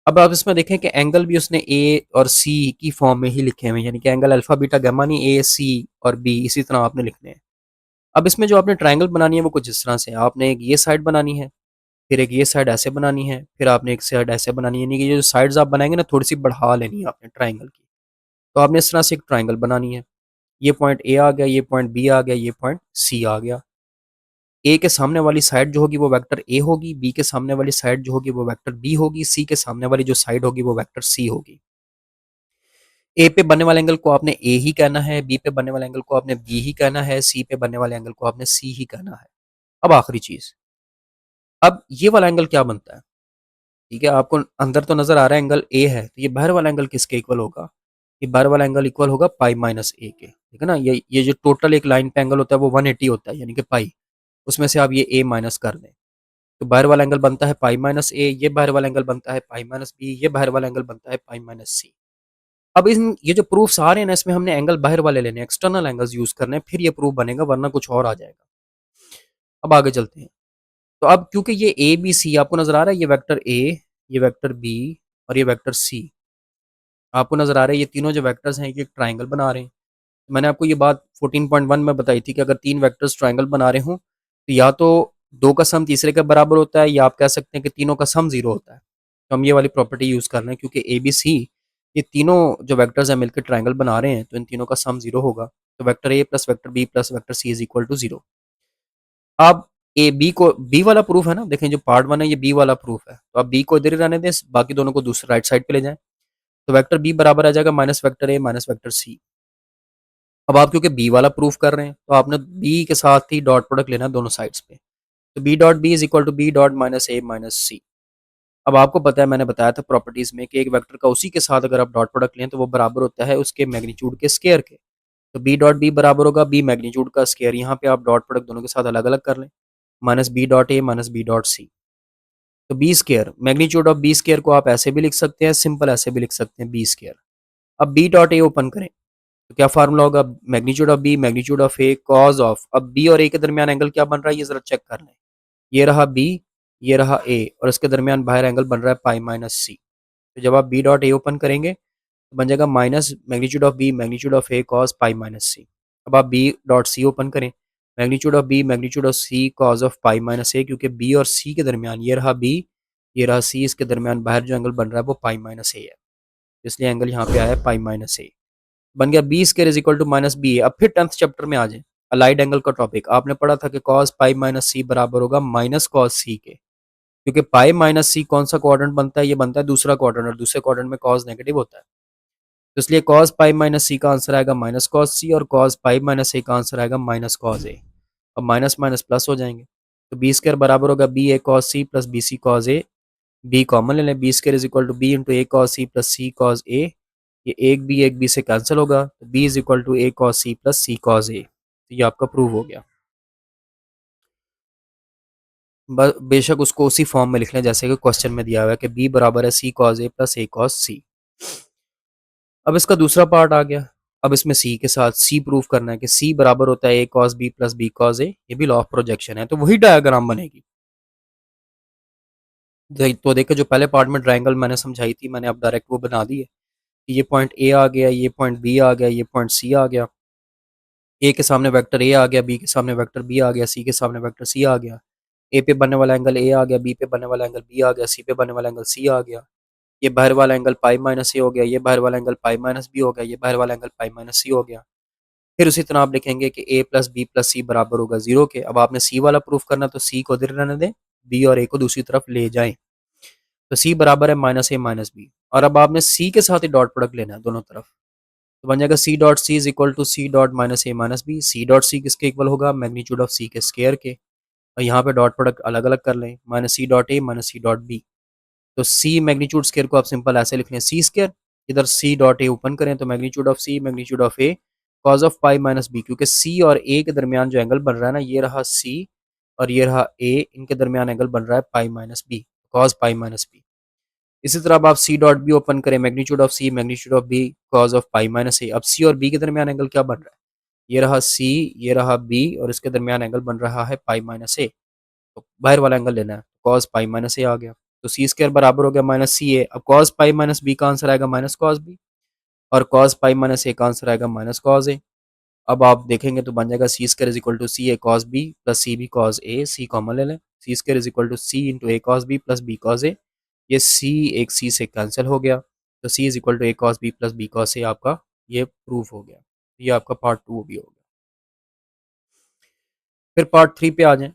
अब आप इसमें देखें कि एंगल भी उसने ए और सी की फॉर्म में ही लिखे हुए हैं, यानी कि एंगल अल्फा बीटा गामा नहीं, ए सी और बी इसी तरह आपने लिखने हैं। अब इसमें जो आपने ट्रायंगल बनानी है वो कुछ इस तरह से, आपने एक ये साइड बनानी है, फिर एक ये साइड ऐसे बनानी है, फिर आपने एक साइड ऐसे बनानी है, यानी कि जो साइड्स आप बनाएंगे ना थोड़ी सी बढ़ा लेनी है आपने ट्राइंगल की। तो आपने इस तरह से एक ट्राइंगल बनानी है, ये पॉइंट ए आ गया, ये पॉइंट बी आ गया, ये पॉइंट सी आ गया। ए के सामने वाली साइड जो होगी वो वेक्टर ए होगी, बी के सामने वाली साइड जो होगी वो वेक्टर बी होगी, सी के सामने वाली जो साइड होगी वो वेक्टर सी होगी। ए पे बनने वाले एंगल को आपने ए ही कहना है, बी पे बनने वाले एंगल को आपने बी ही कहना है, सी पे बनने वाले एंगल को आपने सी ही कहना है। अब आखिरी चीज, अब ये वाला एंगल क्या बनता है, ठीक है। आपको अंदर तो नजर आ रहा है एंगल ए है, तो ये बाहर वाला एंगल किसके इक्वल होगा, ये बाहर वाला एंगल इक्वल होगा पाई माइनस ए के, ठीक है ना। ये जो टोटल एक लाइन पे एंगल होता है वो 180 होता है, यानी कि पाई, उसमें से आप ये ए माइनस कर दें, तो बाहर वाला एंगल बनता है पाई माइनस ए, ये बाहर वाला एंगल बनता है पाई माइनस बी, ये बाहर वाला एंगल बनता है पाई माइनस सी। अब इन ये जो प्रूफ्स आ रहे हैं ना इसमें हमने एंगल बाहर वाले लेने, एक्सटर्नल एंगल्स यूज करने हैं, फिर ये प्रूफ बनेगा, वरना कुछ और आ जाएगा। अब आगे चलते हैं। तो अब क्योंकि ये ए बी सी आपको नजर आ रहा है, ये वेक्टर ए, ये वेक्टर बी और ये वेक्टर सी आपको नजर आ रहा है, ये तीनों जो वेक्टर्स हैं ये एक ट्राइंगल बना रहे हैं। मैंने आपको ये बात 14.1 में बताई थी कि अगर तीन वेक्टर्स ट्राइंगल बना रहे हों तो या तो दो का सम तीसरे के बराबर होता है, या आप कह सकते हैं कि तीनों का सम जीरो होता है। तो हम ये वाली प्रॉपर्टी यूज कर रहे हैं क्योंकि ए बी सी ये तीनों जो वेक्टर्स हैं मिलकर ट्राइंगल बना रहे हैं, तो इन तीनों का सम जीरो होगा। तो vector A plus vector B plus vector C is equal to zero. अब ए बी को बी वाला प्रूफ है ना, देखें जो पार्ट वन है ये बी वाला प्रूफ है, तो अब बी को इधर ही रहने दें, बाकी दोनों को दूसरे राइट साइड पे ले जाएं। तो वेक्टर बी बराबर आ जाएगा minus vector A minus vector C. अब आप क्योंकि बी वाला प्रूफ कर रहे हैं तो आपने बी के साथ ही डॉट प्रोडक्ट लेना है दोनों साइड्स पे, तो B dot B is equal to B dot minus A minus सी। अब आपको पता है मैंने बताया था प्रॉपर्टीज में कि एक वेक्टर का उसी के साथ अगर आप डॉट प्रोडक्ट लें तो वो बराबर होता है उसके मैग्नीट्यूड के स्केयर के। तो बी डॉट बी बराबर होगा बी मैग्नीट्यूड का स्केयर, यहाँ पे आप डॉट प्रोडक्ट दोनों के साथ अलग अलग कर लें, माइनस बी डॉट ए माइनस बी डॉट सी। तो b square magnitude of b square को आप ऐसे भी लिख सकते हैं, सिंपल ऐसे भी लिख सकते हैं बी स्केयर। अब बी डॉट ए ओपन करें तो क्या फार्मूला होगा, magnitude of B magnitude of A cos of, अब बी और ए के दरमियान एंगल क्या बन रहा है ये जरा चेक कर लें, ये रहा बी, ये रहा ए और इसके दरमियान बाहर एंगल बन रहा है पाई माइनस सी। तो जब आप बी डॉट ए ओपन करेंगे तो बन जाएगा minus magnitude of B magnitude of A cos pi minus सी। अब आप बी डॉट सी ओपन करें, magnitude of B magnitude of c cos of pi minus a, क्योंकि बी और सी के दरमियान ये रहा बी, ये रहा सी, इसके दरमियान बाहर जो एंगल बन रहा है वो पाई माइनस ए है, इसलिए एंगल यहाँ पे आया पाई माइनस ए। बन गया b square is equal to minus b a. अब फिर 10th चैप्टर में आ जाए, अलाइड एंगल का टॉपिक आपने पढ़ा था कि कॉस पाई माइनस सी बराबर होगा माइनस कॉस सी के, क्योंकि पाई माइनस सी कौन सा क्वाड्रेंट बनता है, ये बनता है दूसरा क्वाड्रेंट, और दूसरे क्वाड्रेंट में कॉस नेगेटिव होता है। तो इसलिए कॉस पाई माइनस सी का आंसर आएगा माइनस कॉस सी, और कॉस पाई माइनस ए का आंसर आएगा माइनस कॉस ए। अब माइनस माइनस प्लस हो जाएंगे, तो बी स्क्वायर बराबर होगा b a cos c plus b c cos a. B common ले लें, b square is equal to b into A cos c plus c cos ए। ये एक बी से कैंसिल होगा, तो b is equal to A cos c plus c cos a. तो ये आपका प्रूव हो गया। बेशक उसको उसी फॉर्म में लिख लें जैसे कि क्वेश्चन में दिया हुआ है कि बी बराबर है C cos A plus A cos सी। अब इसका दूसरा पार्ट आ गया। अब इसमें सी के साथ सी प्रूव करना है कि सी बराबर होता है a cos B plus B cos ए। ये भी लॉ ऑफ प्रोजेक्शन है, तो वही डायग्राम बनेगी। तो देखो, जो पहले पार्ट में ट्रायंगल मैंने समझाई थी, मैंने अब डायरेक्ट वो बना दी है। ये पॉइंट ए आ गया, ये पॉइंट बी आ गया, ये पॉइंट सी आ गया। ए के सामने वेक्टर ए आ गया, बी के सामने वेक्टर बी आ गया, सी के सामने वेक्टर सी आ गया। ए पे बनने वाला एंगल ए आ गया, बी पे बनने वाला एंगल बी आ गया, सी पे बनने वाला एंगल सी आ गया। ये बाहर वाला एंगल पाई माइनस ए हो गया, ये बाहर वाला एंगल पाई माइनस बी हो गया, ये बाहर वाला एंगल पाई माइनस सी हो गया। फिर उसी तरह आप लिखेंगे कि ए प्लस बी प्लस सी बराबर होगा जीरो के। अब आपने सी वाला प्रूफ करना, तो सी को इधर रहने दें, बी और ए को दूसरी तरफ ले जाएं। तो सी बराबर है माइनस ए माइनस बी, और अब आपने सी के साथ ही डॉट प्रोडक्ट लेना है दोनों तरफ। तो बन जाएगा C dot C is equal to C dot minus A minus B. C dot C किसके इक्वल होगा, मैग्नीट्यूड ऑफ सी के स्क्वायर के। और यहाँ पे डॉट प्रोडक्ट अलग अलग कर लें, माइनस सी डॉट ए माइनस सी डॉट बी। तो सी मैग्नीट्यूड स्क्वायर को आप सिंपल ऐसे लिख लें, सी स्क्वायर। इधर सी डॉट ए ओपन करें तो magnitude of C magnitude of A cos of pi minus B, क्योंकि सी और ए के दरमियान जो एंगल बन रहा है ना, ये रहा सी और ये रहा ए, इनके दरमियान एंगल बन रहा है pi minus b, cos pi minus b. इसी तरह अब आप सी डॉट बी ओपन करें, magnitude of C magnitude of b cos of pi minus a. अब सी और बी के दरमियान एंगल क्या बन रहा है, ये रहा सी, ये रहा बी, और इसके दरमियान एंगल बन रहा है पाई माइनस ए। तो बाहर वाला एंगल लेना है, कॉस पाई माइनस ए आ गया। तो सी स्क्वायर बराबर हो गया माइनस सी ए। अब कॉस पाई माइनस बी का आंसर आएगा माइनस कॉस बी, और कॉस पाई माइनस ए का आंसर आएगा माइनस कॉस ए। अब आप देखेंगे तो बन जाएगा सी square is equal to C A cos B plus C B cos A. C common ले लें, सी square is equal to C into A cos B plus B cos ए। ये सी एक सी से कैंसिल हो गया, तो C is equal to A cos B plus B cos A आपका ये प्रूफ हो गया। ये आपका पार्ट 2 भी हो गया। फिर पार्ट 3 पे आ जाएं।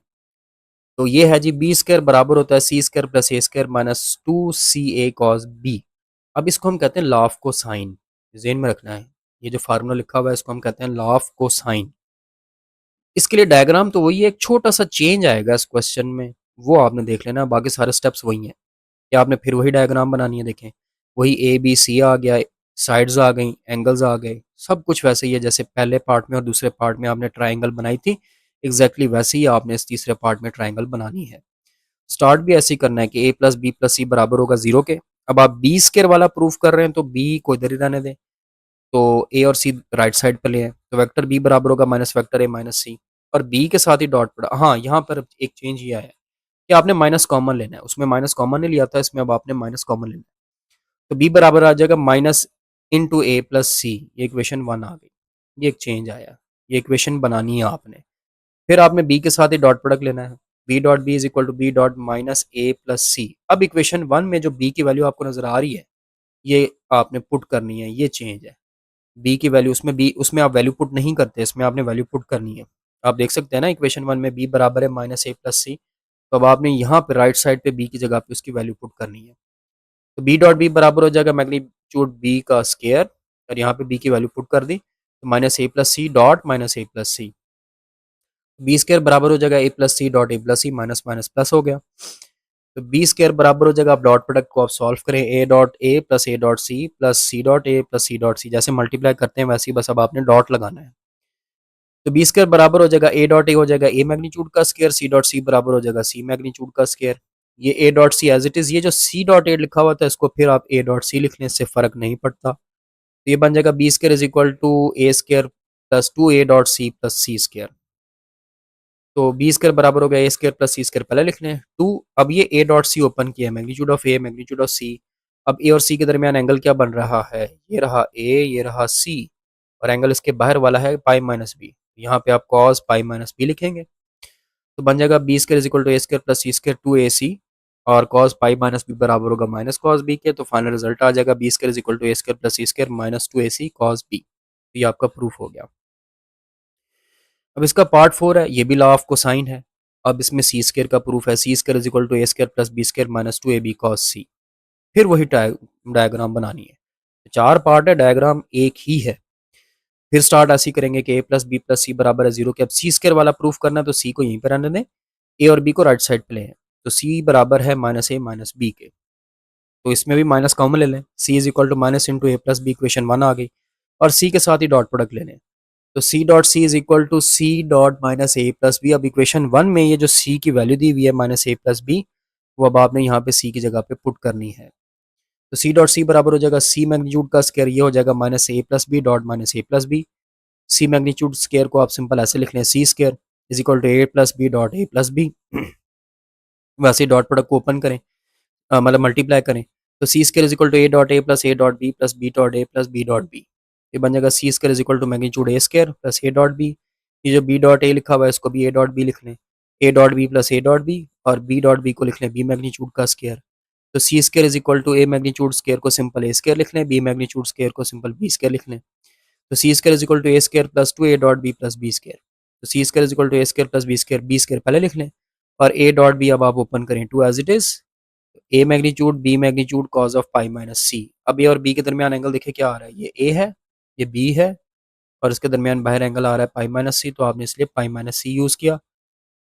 तो ये है जी, बी स्क्वायर बराबर होता है c square plus A square minus to C A cos B. अब इसको हम कहते हैं लॉ ऑफ कोसाइन, ज़हन में रखना है। ये जो फार्मूला लिखा हुआ है इसको हम कहते हैं लॉ ऑफ कोसाइन। इसके लिए डायग्राम तो वही है, एक छोटा सा चेंज आएगा इस क्वेश्चन में, वो आपने देख लेना, बाकी सारे स्टेप्स वही हैं। या आपने फिर वही डायग्राम बनानी है, देखें वही ए बी सी आ गया, साइड्स आ गई, एंगल्स आ गए, सब कुछ वैसे ही है जैसे पहले पार्ट में और दूसरे पार्ट में आपने ट्राइंगल बनाई थी। एग्जैक्टली वैसे ही आपने इस तीसरे पार्ट में ट्राइंगल बनानी है। स्टार्ट भी ऐसे ही करना है कि ए प्लस बी प्लस सी बराबर होगा जीरो के। अब आप बी स्क्वायर वाला प्रूफ कर रहे हैं, तो बी को इधर ही रहने दें, तो ए और सी राइट साइड पे ले हैं, तो वेक्टर बी बराबर होगा माइनस वेक्टर ए माइनस सी, और बी के साथ ही डॉट पड़ा। हाँ, यहाँ पर एक चेंज ये आया है कि आपने माइनस कॉमन लेना है, उसमें माइनस कॉमन नहीं लिया था, इसमें अब आपने माइनस कॉमन लेना है। तो बी बराबर आ जाएगा माइनस इंटू ए प्लस सी। ये इक्वेशन 1 आ गई, ये एक चेंज आया, ये इक्वेशन बनानी है आपने। फिर आपने बी के साथ ही डॉट प्रोडक्ट लेना है, b dot B is equal to B dot minus A plus c. अब इक्वेशन 1 में जो बी की वैल्यू आपको नजर आ रही है, ये आपने पुट करनी है, ये चेंज है। बी की वैल्यू उसमें, बी उसमें आप वैल्यू पुट नहीं करते, इसमें आपने वैल्यू पुट करनी है। आप देख सकते हैं ना, इक्वेशन 1 में बी बराबर है माइनस ए प्लस सी, तो अब आपने यहाँ पे राइट साइड पे बी की जगह पे उसकी वैल्यू पुट करनी है। तो बी डॉट बी बराबर हो जाएगा मैग्नीट्यूड बी का स्क्वायर, और यहाँ पे बी की वैल्यू पुट कर दी, तो माइनस ए प्लस सी डॉट माइनस ए प्लस सी। बी स्क्वायर बराबर हो जाएगा a plus C dot A plus c, minus minus plus हो गया। तो बी स्क्वायर बराबर हो जाएगा, आप डॉट प्रोडक्ट को आप सॉल्व करें, A dot A plus A dot C plus C dot A plus C dot C, जैसे मल्टीप्लाई करते हैं वैसे ही, बस अब आपने डॉट लगाना है। तो बी स्क्वायर बराबर हो जाएगा ए डॉट ए हो जाएगा ए मैग्नीट्यूड का स्क्वायर, सी डॉट सी बराबर हो जाएगा सी मैग्नीट्यूड का स्क्वायर। ये A dot C as it is, ये जो सी डॉट ए लिखा हुआ था इसको फिर आप ए डॉट सी लिखने से फर्क नहीं पड़ता। तो ये बन जाएगा B square is equal to A square plus two A dot C plus C square. तो बी स्क्वायर बराबर हो गया A square plus C square, पहले लिख लें टू। अब ये ए डॉट सी ओपन किया है, magnitude of A magnitude of सी। अब ए और सी के दरमियान एंगल क्या बन रहा है, ये रहा ए ये रहा सी, और एंगल इसके बाहर वाला है पाई माइनस बी, यहाँ पे आप कॉस पाई माइनस बी लिखेंगे। तो बन जाएगा B square is equal to A square plus C square two A c, और कॉस पाई माइनस बी बराबर होगा माइनस कॉस बी के। तो फाइनल रिजल्ट आ जाएगा B square is equal to A square plus C square minus two A C cos B. तो ये आपका प्रूफ हो गया। अब इसका पार्ट 4 है, ये भी लॉ ऑफ कोसाइन है। अब इसमें सी स्क्वायर का प्रूफ है, c square is equal to A square plus b square minus two a B cos c. फिर वही डायग्राम बनानी है। तो चार पार्ट है, डायग्राम एक ही है। फिर स्टार्ट ऐसे करेंगे कि a प्लस बी प्लस सी बराबर है 0 के। अब सी स्क्वायर वाला प्रूफ करना है तो सी को यहीं पर रहने दें, ए और बी को राइट साइड पे ले हैं। तो सी बराबर है माइनस ए माइनस बी के, तो इसमें भी माइनस कॉमन ले लें। C is equal to minus into a plus b, equation 1 आ गई। और सी के साथ ही डॉट प्रोडक्ट ले लें, तो C dot C is equal to C dot minus A plus B. अब इक्वेशन 1 में ये जो सी की वैल्यू दी हुई है माइनस ए प्लस बी, वो अब आपने यहाँ पे सी की जगह पे पुट करनी है। तो सी डॉट सी बराबर हो जाएगा सी मैग्नीट्यूड का स्क्वायर, ये हो जाएगा माइनस ए प्लस बी डॉट माइनस ए plus b. C magnitude square को आप सिंपल ऐसे लिख लें, सी square is equal to A plus b dot A plus b. वैसे डॉट प्रोडक्ट को ओपन करें, मतलब मल्टीप्लाई करें, तो c square is equal to A dot B plus b dot A plus b dot B. ये बन जाएगा सी square is equal to magnitude A square plus A dot B. ये जो बी डॉट ए लिखा हुआ है इसको भी ए डॉट बी लिख लें, a dot B plus A dot b, और बी डॉट बी को लिख लें बी मैग्नीट्यूड का स्क्वायर। तो c square is equal to A magnitude square को सिंपल ए स्क्वायर लिख लें, बी मैग्नीट्यूड स्क्वायर को सिंपल बी स्क्वायर लिख लें। तो c square is equal to A square plus two A dot B plus b square. तो c square is equal to A square plus b square पहले लिख लें, और ए dot B अब आप ओपन करें two as it is a magnitude B magnitude cos of pi minus सी। अब ए और बी के दरमियान एंगल देखिए क्या आ रहा है, ये ए है, ये बी है, और इसके दरमियान बाहर एंगल आ रहा है पाई माइनस सी, तो आपने इसलिए पाई माइनस सी यूज किया।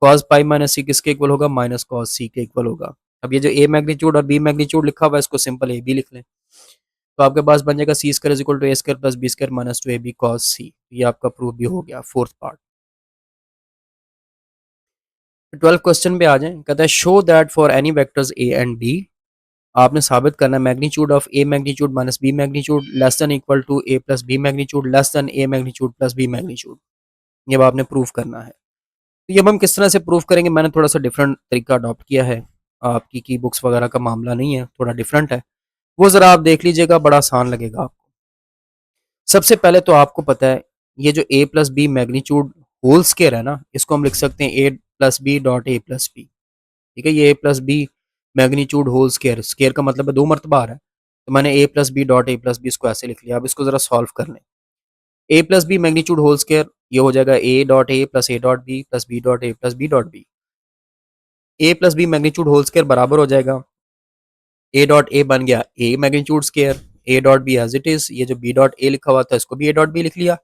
कॉस पाई माइनस सी किसके इक्वल होगा, माइनस कॉस सी के इक्वल होगा। अब ये जो ए मैग्नीट्यूड और बी मैग्नीट्यूड लिखा हुआ है इसको सिंपल ए बी लिख लें, तो आपके पास बन जाएगा सी square is equal to A square plus b square minus two a B cos सी। ये आपका प्रूफ भी हो गया, फोर्थ पार्ट। 12 क्वेश्चन पे आ जाएं, कहता है show that for any vectors A and B, आपने साबित करना है magnitude of A magnitude minus B magnitude less than equal to A plus B magnitude less than A magnitude plus B magnitude. ये आपने प्रूफ करना है। तो ये अब हम किस तरह से प्रूफ करेंगे, मैंने थोड़ा सा डिफरेंट तरीका अडॉप्ट किया है, आपकी की बुक्स वगैरह का मामला नहीं है, थोड़ा डिफरेंट है, वो ज़रा आप देख लीजिएगा, बड़ा आसान लगेगा आपको। सबसे पहले तो आपको पता है ये जो a plus B magnitude whole square है ना, इसको हम लिख सकते हैं ए प्लस बी डॉट ए प्लस बी। ठीक है, ये a plus B magnitude whole square, square का मतलब है दो मरतबा आ रहा है, तो मैंने a plus b dot A plus b इसको ऐसे लिख लिया। अब इसको जरा सॉल्व कर लें, a plus B magnitude whole square ये हो जाएगा ए dot A plus A dot B plus b dot A plus b dot b. A plus B magnitude whole square बराबर हो जाएगा ए डॉट ए बन गया a magnitude square, a dot b as it is, ये जो B dot ए लिखा हुआ था इसको भी ए डॉट बी लिख लिया,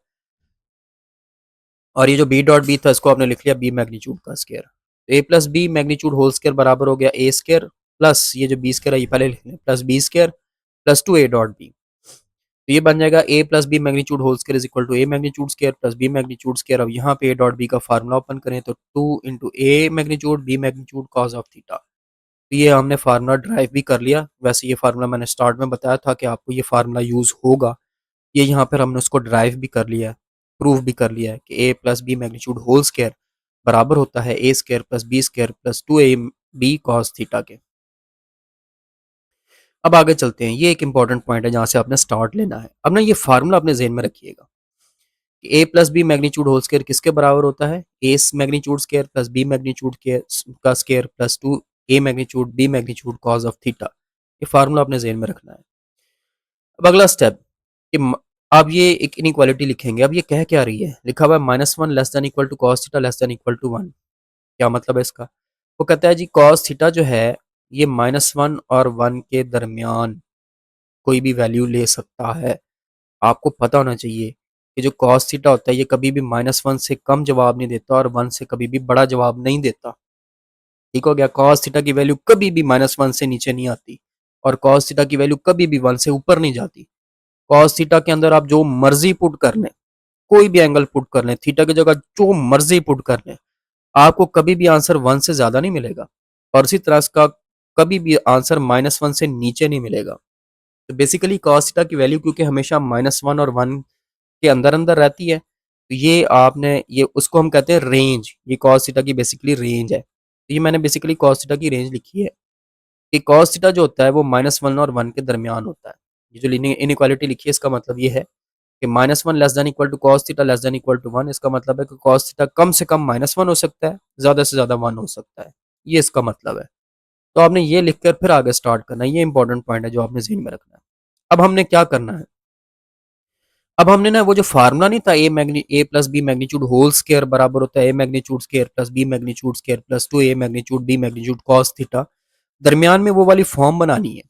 और ये जो बी डॉट बी था इसको आपने लिख लिया बी मैग्नीट्यूड का square. A plus B magnitude whole square बराबर हो गया ए स्क्वायर प्लस ये जो बी स्क्वायर है ये पहले लिख लें plus b square plus two ए डॉट बी। तो ये बन जाएगा a plus B magnitude whole square is equal to A magnitude square plus B magnitude square. अब यहाँ पे ए डॉट बी का फार्मूला ओपन करें तो two into a magnitude B magnitude cos of theta. तो ये हमने फार्मूला ड्राइव भी कर लिया। वैसे ये फार्मूला मैंने स्टार्ट में बताया था कि आपको ये फार्मूला यूज़ होगा, ये यहाँ पर हमने उसको ड्राइव भी कर लिया है, प्रूफ भी कर लिया है कि a plus B magnitude whole square बराबर होता है a square plus b square plus two a B cos theta के। अब आगे चलते हैं, ये एक इंपॉर्टेंट पॉइंट है जहाँ से आपने स्टार्ट लेना है। अब ना ये फार्मूला अपने जेहन में रखिएगा कि a plus B magnitude whole square किसके बराबर होता है, ए magnitude square plus B magnitude का square plus two A magnitude B magnitude cos of theta. ये फार्मूला अपने जेहन में रखना है। अब अगला स्टेप कि अब ये एक इनइक्वालिटी लिखेंगे। अब ये कह क्या रही है, लिखा हुआ है minus one less than equal to cos theta less than equal to one. क्या मतलब है इसका, वो कहता है जी कॉस थीटा जो है ये माइनस वन और वन के दरमियान कोई भी वैल्यू ले सकता है। आपको पता होना चाहिए कि जो कॉस थीटा होता है ये कभी भी माइनस वन से कम जवाब नहीं देता और वन से कभी भी बड़ा जवाब नहीं देता। ठीक हो गया, कॉस थीटा की वैल्यू कभी भी माइनस वन से नीचे नहीं आती और कॉस थीटा की वैल्यू कभी भी वन से ऊपर नहीं जाती। कॉस थीटा के अंदर आप जो मर्जी पुट कर लें, कोई भी एंगल पुट कर लें, थीटा की जगह जो मर्जी पुट कर लें, आपको कभी भी आंसर वन से ज्यादा नहीं मिलेगा और इसी तरह इसका कभी भी आंसर माइनस वन से नीचे नहीं मिलेगा। तो बेसिकली कॉस थीटा की वैल्यू क्योंकि हमेशा माइनस वन और वन के अंदर अंदर रहती है, तो ये आपने ये उसको हम कहते हैं रेंज, ये कॉस थीटा की बेसिकली रेंज है। तो ये मैंने बेसिकली कॉस थीटा की रेंज लिखी है कि कॉस थीटा जो होता है वो माइनस वन और वन के दरमियान होता है। ये जो इनइक्वालिटी लिखी है इसका मतलब ये है कि minus one less than equal to cos theta less than equal to one. इसका मतलब है कि कॉस थीटा कम से कम माइनस वन हो सकता है, ज्यादा से ज्यादा वन हो सकता है, ये इसका मतलब है। तो आपने ये लिखकर फिर आगे स्टार्ट करना है, ये इंपॉर्टेंट पॉइंट है जो आपने ज़हन में रखना है। अब हमने क्या करना है, अब हमने ना वो जो फार्मूला नहीं था a plus B magnitude whole square बराबर होता है ए magnitude square plus B magnitude square plus two ए magnitude B magnitude cos theta, दरमियान में वो वाली फॉर्म बनानी है।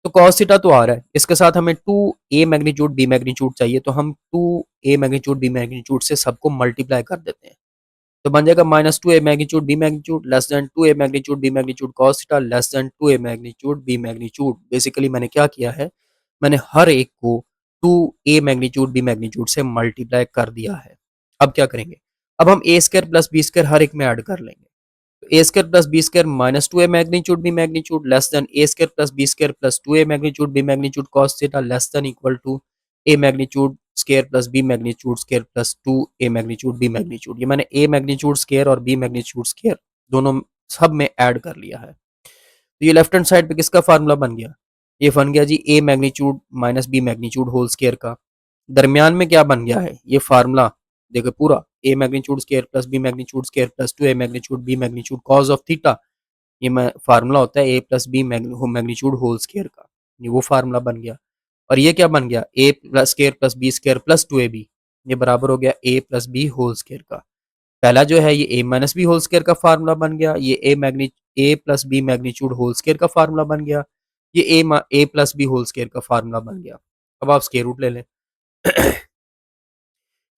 तो कॉस थीटा तो आ रहा है, इसके साथ हमें 2a मैग्नीट्यूड b मैग्नीट्यूड चाहिए, तो हम 2a मैग्नीट्यूड b मैग्नीट्यूड से सबको मल्टीप्लाई कर देते हैं। तो बन जाएगा -2a magnitude b magnitude less than 2a magnitude b magnitude cos theta less than 2a magnitude b magnitude. Basically मैंने क्या किया है, मैंने हर एक को 2a मैग्नीट्यूड b मैग्नीट्यूड से मल्टीप्लाई कर दिया है। अब क्या करेंगे, अब हम a square plus b square हर एक में ऐड कर लेंगे। तो a square plus b square minus 2a magnitude b magnitude less than a square plus b square plus 2a magnitude b magnitude cos theta less than equal to a magnitude square plus b magnitude square plus 2a magnitude b मैग्नीट्यूड। ये मैंने a magnitude square और b magnitude square दोनों सब में add कर लिया है। तो ये लेफ्ट हैंड साइड पे किसका फार्मूला बन गया, ये बन गया जी a magnitude minus b magnitude whole square का। दरमियान में क्या बन गया है, ये फार्मूला देखो पूरा a magnitude square plus b magnitude square plus 2a magnitude b magnitude cos of theta, ये फार्मूला होता है a plus b magnitude whole square का, ये वो फार्मूला बन गया। और ये क्या बन गया, a plus square plus b square plus 2ab, ये बराबर हो गया a plus b whole square का। पहला जो है ये a minus B whole square का फार्मूला बन गया, ये a plus B magnitude whole square का फार्मूला बन गया, ये a plus b whole square का फार्मूला बन गया। अब आप स्केयर रूट ले लें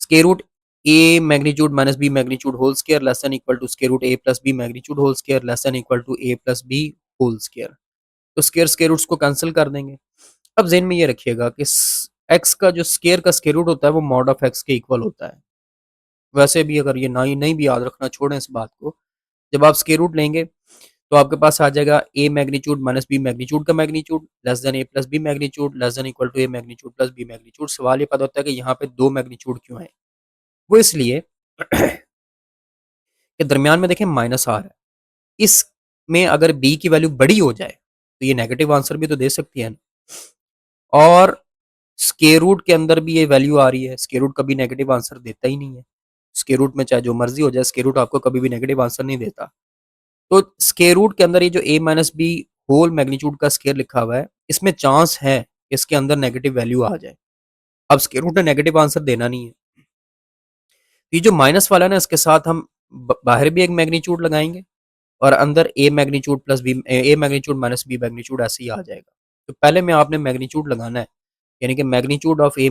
square root a magnitude minus b magnitude whole square less than equal to square root a plus b magnitude whole square less than equal to a plus b whole square. तो square roots को cancel कर देंगे। अब ज़हन में ये रखिएगा कि एक्स का जो स्केयर का स्केयर रूट होता है वो मॉड ऑफ एक्स के इक्वल होता है। वैसे भी अगर ये नहीं भी याद रखना, छोड़ें इस बात को, जब आप स्केयर रूट लेंगे तो आपके पास आ जाएगा a magnitude minus b magnitude का magnitude less than a plus b magnitude less than equal to a magnitude plus b magnitude. सवाल ये पैदा होता है कि यहाँ पे दो मैग्नीट्यूड क्यों है, वो इसलिए कि दरमियान में देखें माइनस आ रहा है, इसमें अगर b की वैल्यू बड़ी हो जाए तो ये नेगेटिव आंसर भी तो दे सकती है ना। और स्क्वायर रूट के अंदर भी ये वैल्यू आ रही है, स्क्वायर रूट कभी नेगेटिव आंसर देता ही नहीं है। स्क्वायर रूट में चाहे जो मर्जी हो जाए, स्क्वायर रूट आपको कभी भी नेगेटिव आंसर नहीं देता। तो स्क्वायर रूट के अंदर ये जो a minus B whole magnitude का स्क्वायर लिखा हुआ है, इसमें चांस है कि इसके अंदर नेगेटिव वैल्यू आ जाए। अब स्क्वायर रूट ने नेगेटिव आंसर देना नहीं है, ये जो माइनस वाला है ना, इसके साथ हम बाहर भी एक मैग्नीट्यूड लगाएंगे और अंदर a magnitude plus b a magnitude minus B magnitude ऐसे ही आ जाएगा। तो पहले में आपने मैग्नीट्यूड लगाना है, यानी कि magnitude of a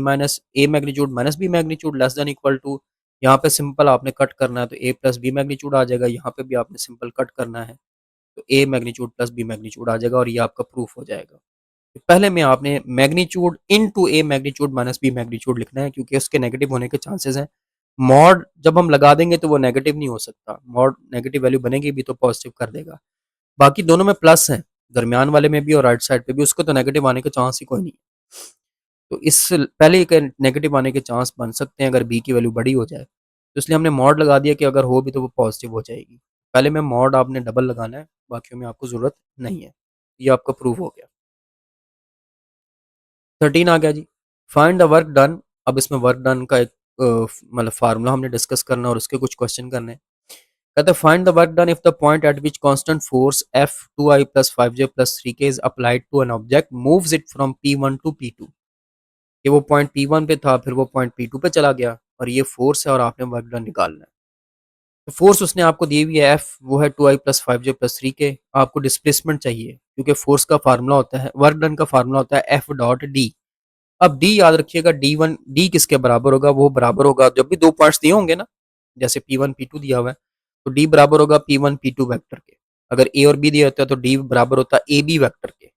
magnitude minus B magnitude less than equal to, यहाँ पे सिंपल आपने कट करना है तो a प्लस बी मैग्नीट्यूड आ जाएगा, यहाँ पे भी आपने सिंपल कट करना है तो a magnitude plus B magnitude आ जाएगा और ये आपका प्रूफ हो जाएगा। तो पहले में आपने magnitude into a magnitude minus B magnitude लिखना है, क्योंकि उसके नेगेटिव होने के चांसेस हैं। मॉड जब हम लगा देंगे तो वो नेगेटिव नहीं हो सकता, मॉड नेगेटिव वैल्यू बनेगी भी तो पॉजिटिव कर देगा। बाकी दोनों में प्लस है, दरमियान वाले में भी और राइट साइड पे भी, उसको तो नेगेटिव आने के चांस ही कोई नहीं। तो इस पहले एक नेगेटिव आने के चांस बन सकते हैं अगर बी की वैल्यू बड़ी हो जाए, तो इसलिए हमने मॉड लगा दिया कि अगर हो भी तो वो पॉजिटिव हो जाएगी। पहले में मॉड आपने डबल लगाना है, बाकियों में आपको ज़रूरत नहीं है। ये आपका प्रूफ हो गया। 13 आ गया जी, फाइंड द वर्क डन। अब इसमें वर्क डन का एक मतलब फार्मूला हमने डिस्कस करना और उसके कुछ क्वेश्चन करने हैं। कहते हैं find the work done if the point at which constant force F 2i plus 5j plus 3k is applied to an object moves it from P1 to P2। कि वो पॉइंट P1 पे था, फिर वो पॉइंट P2 पे चला गया और ये फोर्स है और आपने वर्क डन निकालना है। तो फोर्स उसने आपको दी हुई है F, वो है 2i plus 5j plus 3k। आपको डिस्प्लेसमेंट चाहिए क्योंकि फोर्स का फार्मूला होता है, वर्क डन का फार्मूला होता है F डॉट डी। अब डी याद रखिएगा, डी किसके बराबर होगा, वो बराबर होगा जब भी दो पॉइंट्स दिए होंगे ना, जैसे P1 P2 दिया हुआ है तो डी बराबर होगा P1 P2 वेक्टर के। अगर ए और बी दिया होता है तो डी बराबर होता है ए बी वेक्टर के।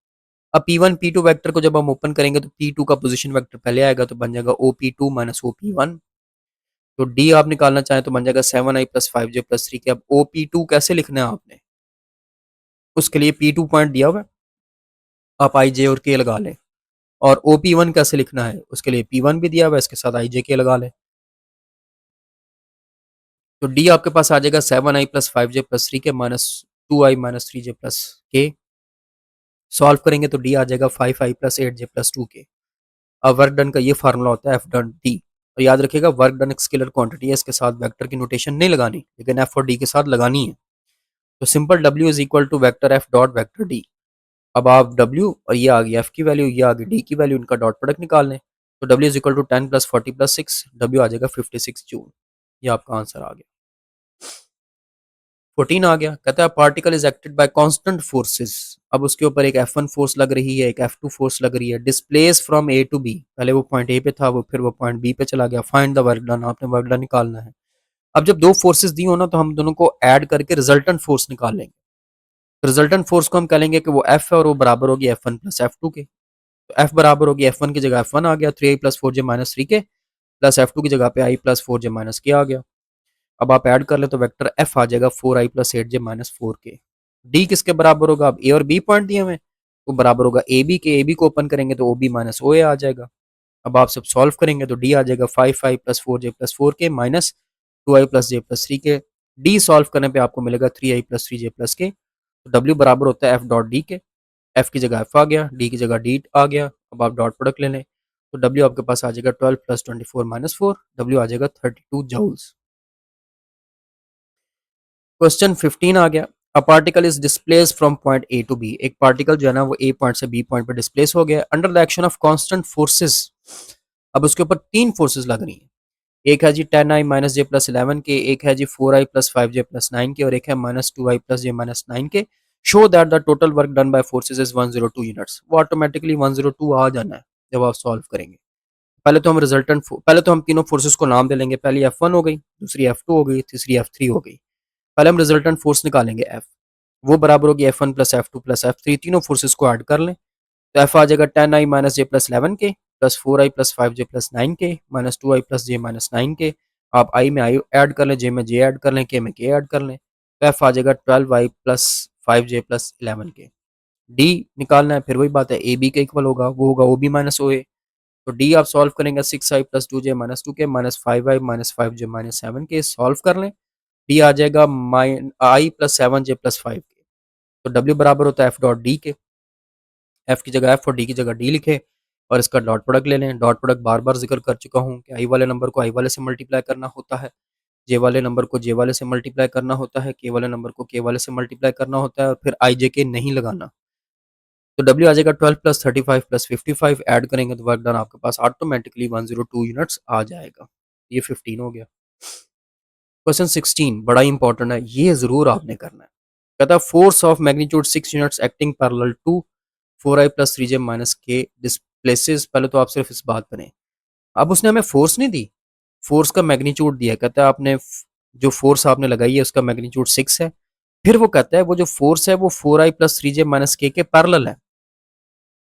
अब P1 P2 वेक्टर को जब हम ओपन करेंगे तो P2 का पोजीशन वेक्टर पहले आएगा तो बन जाएगा OP2 माइनस OP1। तो डी आप निकालना चाहें तो बन जाएगा 7i plus 5j plus 3k। अब OP2 कैसे लिखना है आपने, उसके लिए P2 पॉइंट दिया हुआ है, आप आई जे और के लगा लें। और OP1 कैसे लिखना है, उसके लिए P1 भी दिया हुआ है, इसके साथ आई जे के लगा लें। तो डी आपके पास आ जाएगा 7i plus 5j plus 3k minus 2i minus 3j plus के। सॉल्व करेंगे तो डी आ जाएगा 5i plus 8j plus 2k। अब वर्क डन का ये फार्मूला होता है एफ डन डी। और याद रखिएगा वर्क डन एक स्केलर क्वांटिटी है, इसके साथ वेक्टर की नोटेशन नहीं लगानी, लेकिन एफ और डी के साथ लगानी है। तो सिंपल डब्ल्यू is equal to vector f dot vector d. अब आप डब्ल्यू और ये आ गई एफ की वैल्यू, ये आ गई डी की वैल्यू, इनका डॉट प्रोडक्ट निकाल लें। तो W is equal to 10 plus 40 plus 6, W आ जाएगा 56 जूल। ये आपका आंसर आ गया। 14 आ गया, कहता है particle is acted bye constant forces. अब उसके ऊपर एक F1 फोर्स लग रही है, एक F2 फोर्स लग रही है, displace from a to b. पहले वो पॉइंट ए पे था, वो फिर वो पॉइंट बी पे चला गया। फाइंड द वर्क डन, आपने वर्क डन निकालना है। अब जब दो फोर्सेस दी हो ना, तो हम दोनों को ऐड करके रिजल्टेंट फोर्स निकाल लेंगे। रिजल्टेंट फोर्स को हम कह लेंगे कि वो F है और वो बराबर होगी F1 प्लस F2 के। तो F बराबर होगी F1 की जगह F1 आ गया 3i प्लस 4j माइनस 3 के, प्लस F2 की जगह पे i प्लस 4j माइनस के आ गया। अब आप ऐड कर ले तो वेक्टर F आ जाएगा 4i प्लस 8j माइनस 4 के। डी किसके बराबर होगा? अब ए और बी पॉइंट दिए हुए, तो बराबर होगा ए बी के। ए बी को ओपन करेंगे तो ओ बी माइनस ओ ए आ जाएगा। अब आप सब सॉल्व करेंगे तो डी आ जाएगा 5i प्लस 4j प्लस 4 के minus 2i plus j plus 3 के। डी सॉल्व करने पे आपको मिलेगा 3i प्लस 3j प्लस के। तो डब्ल्यू बराबर होता है एफ डॉट डी के। एफ की जगह एफ आ गया, डी की जगह डी आ गया। अब आप डॉट प्रोडक्ट ले लें तो डब्ल्यू आपके पास आ जाएगा 12 प्लस 24 माइनस 4, डब्ल्यू आ जाएगा 32 जूल्स। क्वेश्चन 15 आ गया। A particle is displace from point a to b. एक पार्टिकल जो है ना वो ए पॉइंट से बी पॉइंट पर डिस्प्लेस हो गया under the action of constant forces. अब उसके ऊपर तीन फोर्सेस लग रही हैं। एक है जी 10i माइनस जे प्लस 11 के, एक है जी 4i प्लस 5j प्लस 9 के, और एक है minus 2i plus J minus 9 के। Show that the total work done by forces is 102 units. वो ऑटोमेटिकली 102 आ जाना है जब आप सॉल्व करेंगे। पहले तो हम तीनों फोर्सेस को नाम दे लेंगे। पहली F1 हो गई, दूसरी F2 हो गई, तीसरी F3 हो गई। पहले हम रिजल्टेंट फोर्स निकालेंगे F, वो बराबर होगी F1 plus F2 plus F3। तीनों फोर्सेस को ऐड कर लें तो F आ जाएगा 10i माइनस जे प्लस 11 के, plus 4i plus 5j plus 9 के, minus 2i plus J minus 9 के। आप i में i ऐड कर लें, j में j ऐड कर लें, k में k ऐड कर लें तो F आ जाएगा 12i प्लस 5j प्लस 11 के। d निकालना है, फिर वही बात है, ए बी के इक्वल होगा, वो होगा ओ बी माइनस ओ ए। तो डी आप सॉल्व करेंगे 6i plus 2j minus 2 k minus 5i minus 5j minus 7 के। सॉल्व कर लें, डी आ जाएगा आई प्लस 7j प्लस 5 के। तो डब्ल्यू बराबर होता है एफ डॉट डी के। एफ की जगह एफ और डी की जगह डी लिखे और इसका डॉट प्रोडक्ट ले लें। डॉट प्रोडक्ट बार बार जिक्र कर चुका हूँ कि आई वाले नंबर को आई वाले से मल्टीप्लाई करना होता है, जे वाले नंबर को जे वाले से मल्टीप्लाई करना होता है, के वाले नंबर को के वाले से मल्टीप्लाई करना होता है, और फिर आई जे के नहीं लगाना। तो डब्ल्यू आ जाएगा 12 प्लस 35 प्लस 55। ऐड करेंगे तो वर्क डन आपके पास ऑटोमेटिकली 102 यूनिट्स आ जाएगा। ये 15 हो गया। क्वेश्चन 16 बड़ा इंपॉर्टेंट है, ये जरूर आपने करना है। कहता है force of magnitude 6 units acting parallel to 4i plus 3j minus k displaces. पहले तो आप सिर्फ इस बात बने, अब उसने हमें फोर्स नहीं दी, फोर्स का मैग्नीट्यूड दिया। कहता है आपने जो फोर्स आपने लगाई है उसका मैग्नीट्यूड 6 है। फिर वो कहता है वो जो फोर्स है वो 4i प्लस 3j माइनस के पैरेलल है।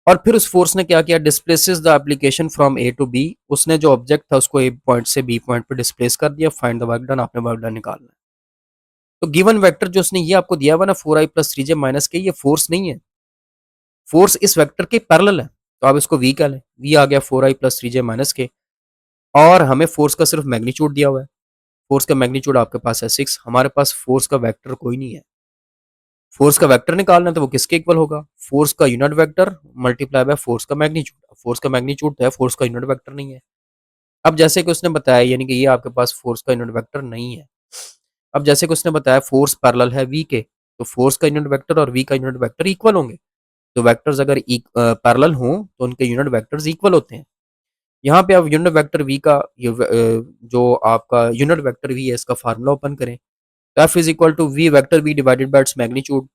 और फिर उस फोर्स ने क्या किया? Displaces the application from a to b. उसने जो ऑब्जेक्ट था उसको ए पॉइंट से बी पॉइंट पे डिस्प्लेस कर दिया। फाइंड द वर्क डन, आपने वर्क डन निकालना है। तो गिवन वेक्टर जो उसने ये आपको दिया हुआ ना 4i प्लस 3j माइनस के, ये फोर्स नहीं है, फोर्स इस वेक्टर के पैरेलल है। तो आप इसको v कह लें। v आ गया 4i plus 3j minus K, और हमें फोर्स का सिर्फ मैग्नीट्यूड दिया हुआ है। फोर्स का मैग्नीट्यूड आपके पास है 6, हमारे पास फोर्स का वेक्टर कोई नहीं है। फोर्स का वेक्टर निकालना है तो वो किसके इक्वल होगा? फोर्स का unit vector multiply by force का मैग्नीट्यूड। फोर्स का मैग्नीट्यूड तो है, फोर्स का यूनिट वेक्टर नहीं है। अब जैसे कि उसने बताया, यानी कि ये आपके पास फोर्स का यूनिट वेक्टर नहीं है। अब जैसे कि उसने बताया फोर्स पैरेलल है वी के, तो फोर्स का यूनिट वेक्टर और वी का यूनिट वेक्टर इक्वल होंगे। तो वेक्टर्स अगर पैरेलल हों तो उनके यूनिट वेक्टर्स इक्वल होते हैं। यहाँ पे आप यूनिट वेक्टर वी का जो आपका यूनिट वेक्टर वी है इसका फार्मूला ओपन करें। तो f is equal to v vector v divided by its magnitude.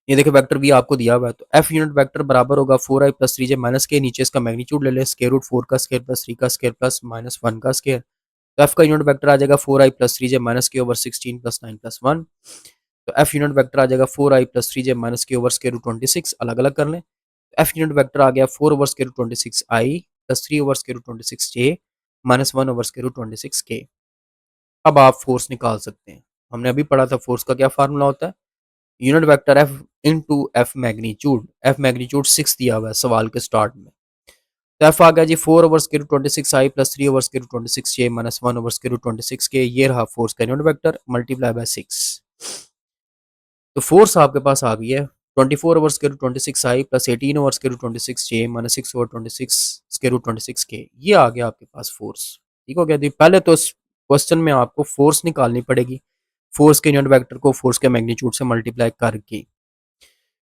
ये देखिए वेक्टर वी आपको दिया हुआ है, तो एफ यूनिट वेक्टर बराबर होगा 4i प्लस 3j माइनस के, नीचे इसका मैग्नीट्यूड ले लें, स्क्वायर रूट 4 का स्क्वायर प्लस 3 का स्क्वायर प्लस माइनस 1 का स्क्वायर। तो एफ का यूनिट वेक्टर आ जाएगा 4i प्लस 3j माइनस के ओवर 16 प्लस 9 प्लस 1। तो एफ यूनिट वेक्टर आ जाएगा 4i प्लस 3j माइनस के ओवर स्क्वायर रूट 26। अलग अलग कर लें, एफ यूनिट वेक्टर आ गया 4 ओवर स्क्वायर रूट 26 आई प्लस 3 ओवर स्क्वायर रूट 26 जे माइनस 1 ओवर स्क्वायर रूट 26 के। अब आप फोर्स निकाल सकते हैं। हमने अभी पढ़ा था फोर्स का क्या फार्मूला होता है, unit vector F into F magnitude. F magnitude 6 दिया हुआ है सवाल के स्टार्ट में। तो एफ आ गया जी 4 ओवर स्क्वायर रूट 26 आई प्लस 3 ओवर स्क्वायर रूट 26 जे माइनस 1 ओवर स्क्वायर रूट 26 के। ये रहा फोर्स का यूनिट वेक्टर मल्टीप्लाई बाय 6। तो फोर्स आपके पास आ गई है 24 ओवर स्क्वायर रूट 26 आई प्लस 18 ओवर स्क्वायर रूट 26 जे माइनस 6 ओवर 26 स्क्वायर रूट 26 के। ये आ गया आपके पास फोर्स। ठीक हो गया जी। पहले तो इस क्वेश्चन में आपको फोर्स निकालनी पड़ेगी, फोर्स के यूनिट वेक्टर को फोर्स के मैग्नीट्यूड से मल्टीप्लाई करके।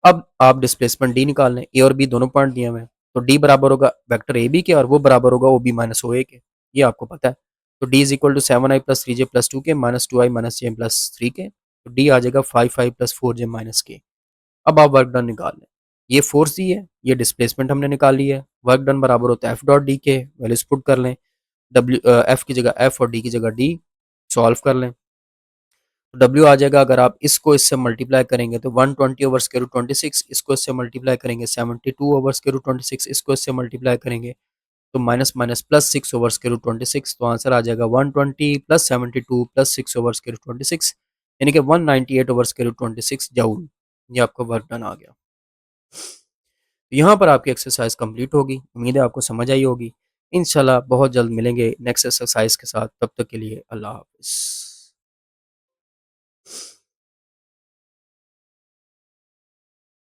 अब आप डिस्प्लेसमेंट डी निकाल लें, ए और बी दोनों पॉइंट दिए हुए हैं। तो डी बराबर होगा वेक्टर ए बी के, और वो बराबर होगा ओ बी माइनस ओ ए के, ये आपको पता है। तो d is equal to 7i plus 3j plus 2 k minus 2i minus J plus 3 के। तो डी आ जाएगा 5 प्लस 4j-k। अब आप वर्क डन निकाल लें। ये फोर्स दी है, ये डिस्प्लेसमेंट हमने निकाली है। वर्क डन बराबर होता है एफ डॉट डी के, वैल्यूज पुट कर लें। एफ की जगह एफ और डी की जगह डी, सॉल्व कर लें। डब्ल्यू आ जाएगा, अगर आप इसको इससे मल्टीप्लाई करेंगे तो 120 ओवर स्क्वायर रूट 26, इसको इससे मल्टीप्लाई करेंगे 72 ओवर स्क्वायर रूट 26, इसको इससे मल्टीप्लाई करेंगे तो minus minus plus 6 over square root 26। तो आंसर आ जाएगा 120 plus 72 plus 6 over square root 26, यानी कि 198 ओवर स्क्वायर रूट 26 जूल। ये आपका वर्क डन आ गया। तो यहाँ पर आपकी एक्सरसाइज कंप्लीट होगी। उम्मीद है आपको समझ आई होगी। इंशाल्लाह बहुत जल्द मिलेंगे नेक्स्ट एक्सरसाइज के साथ। तब तक के लिए अल्लाह हाफिज़।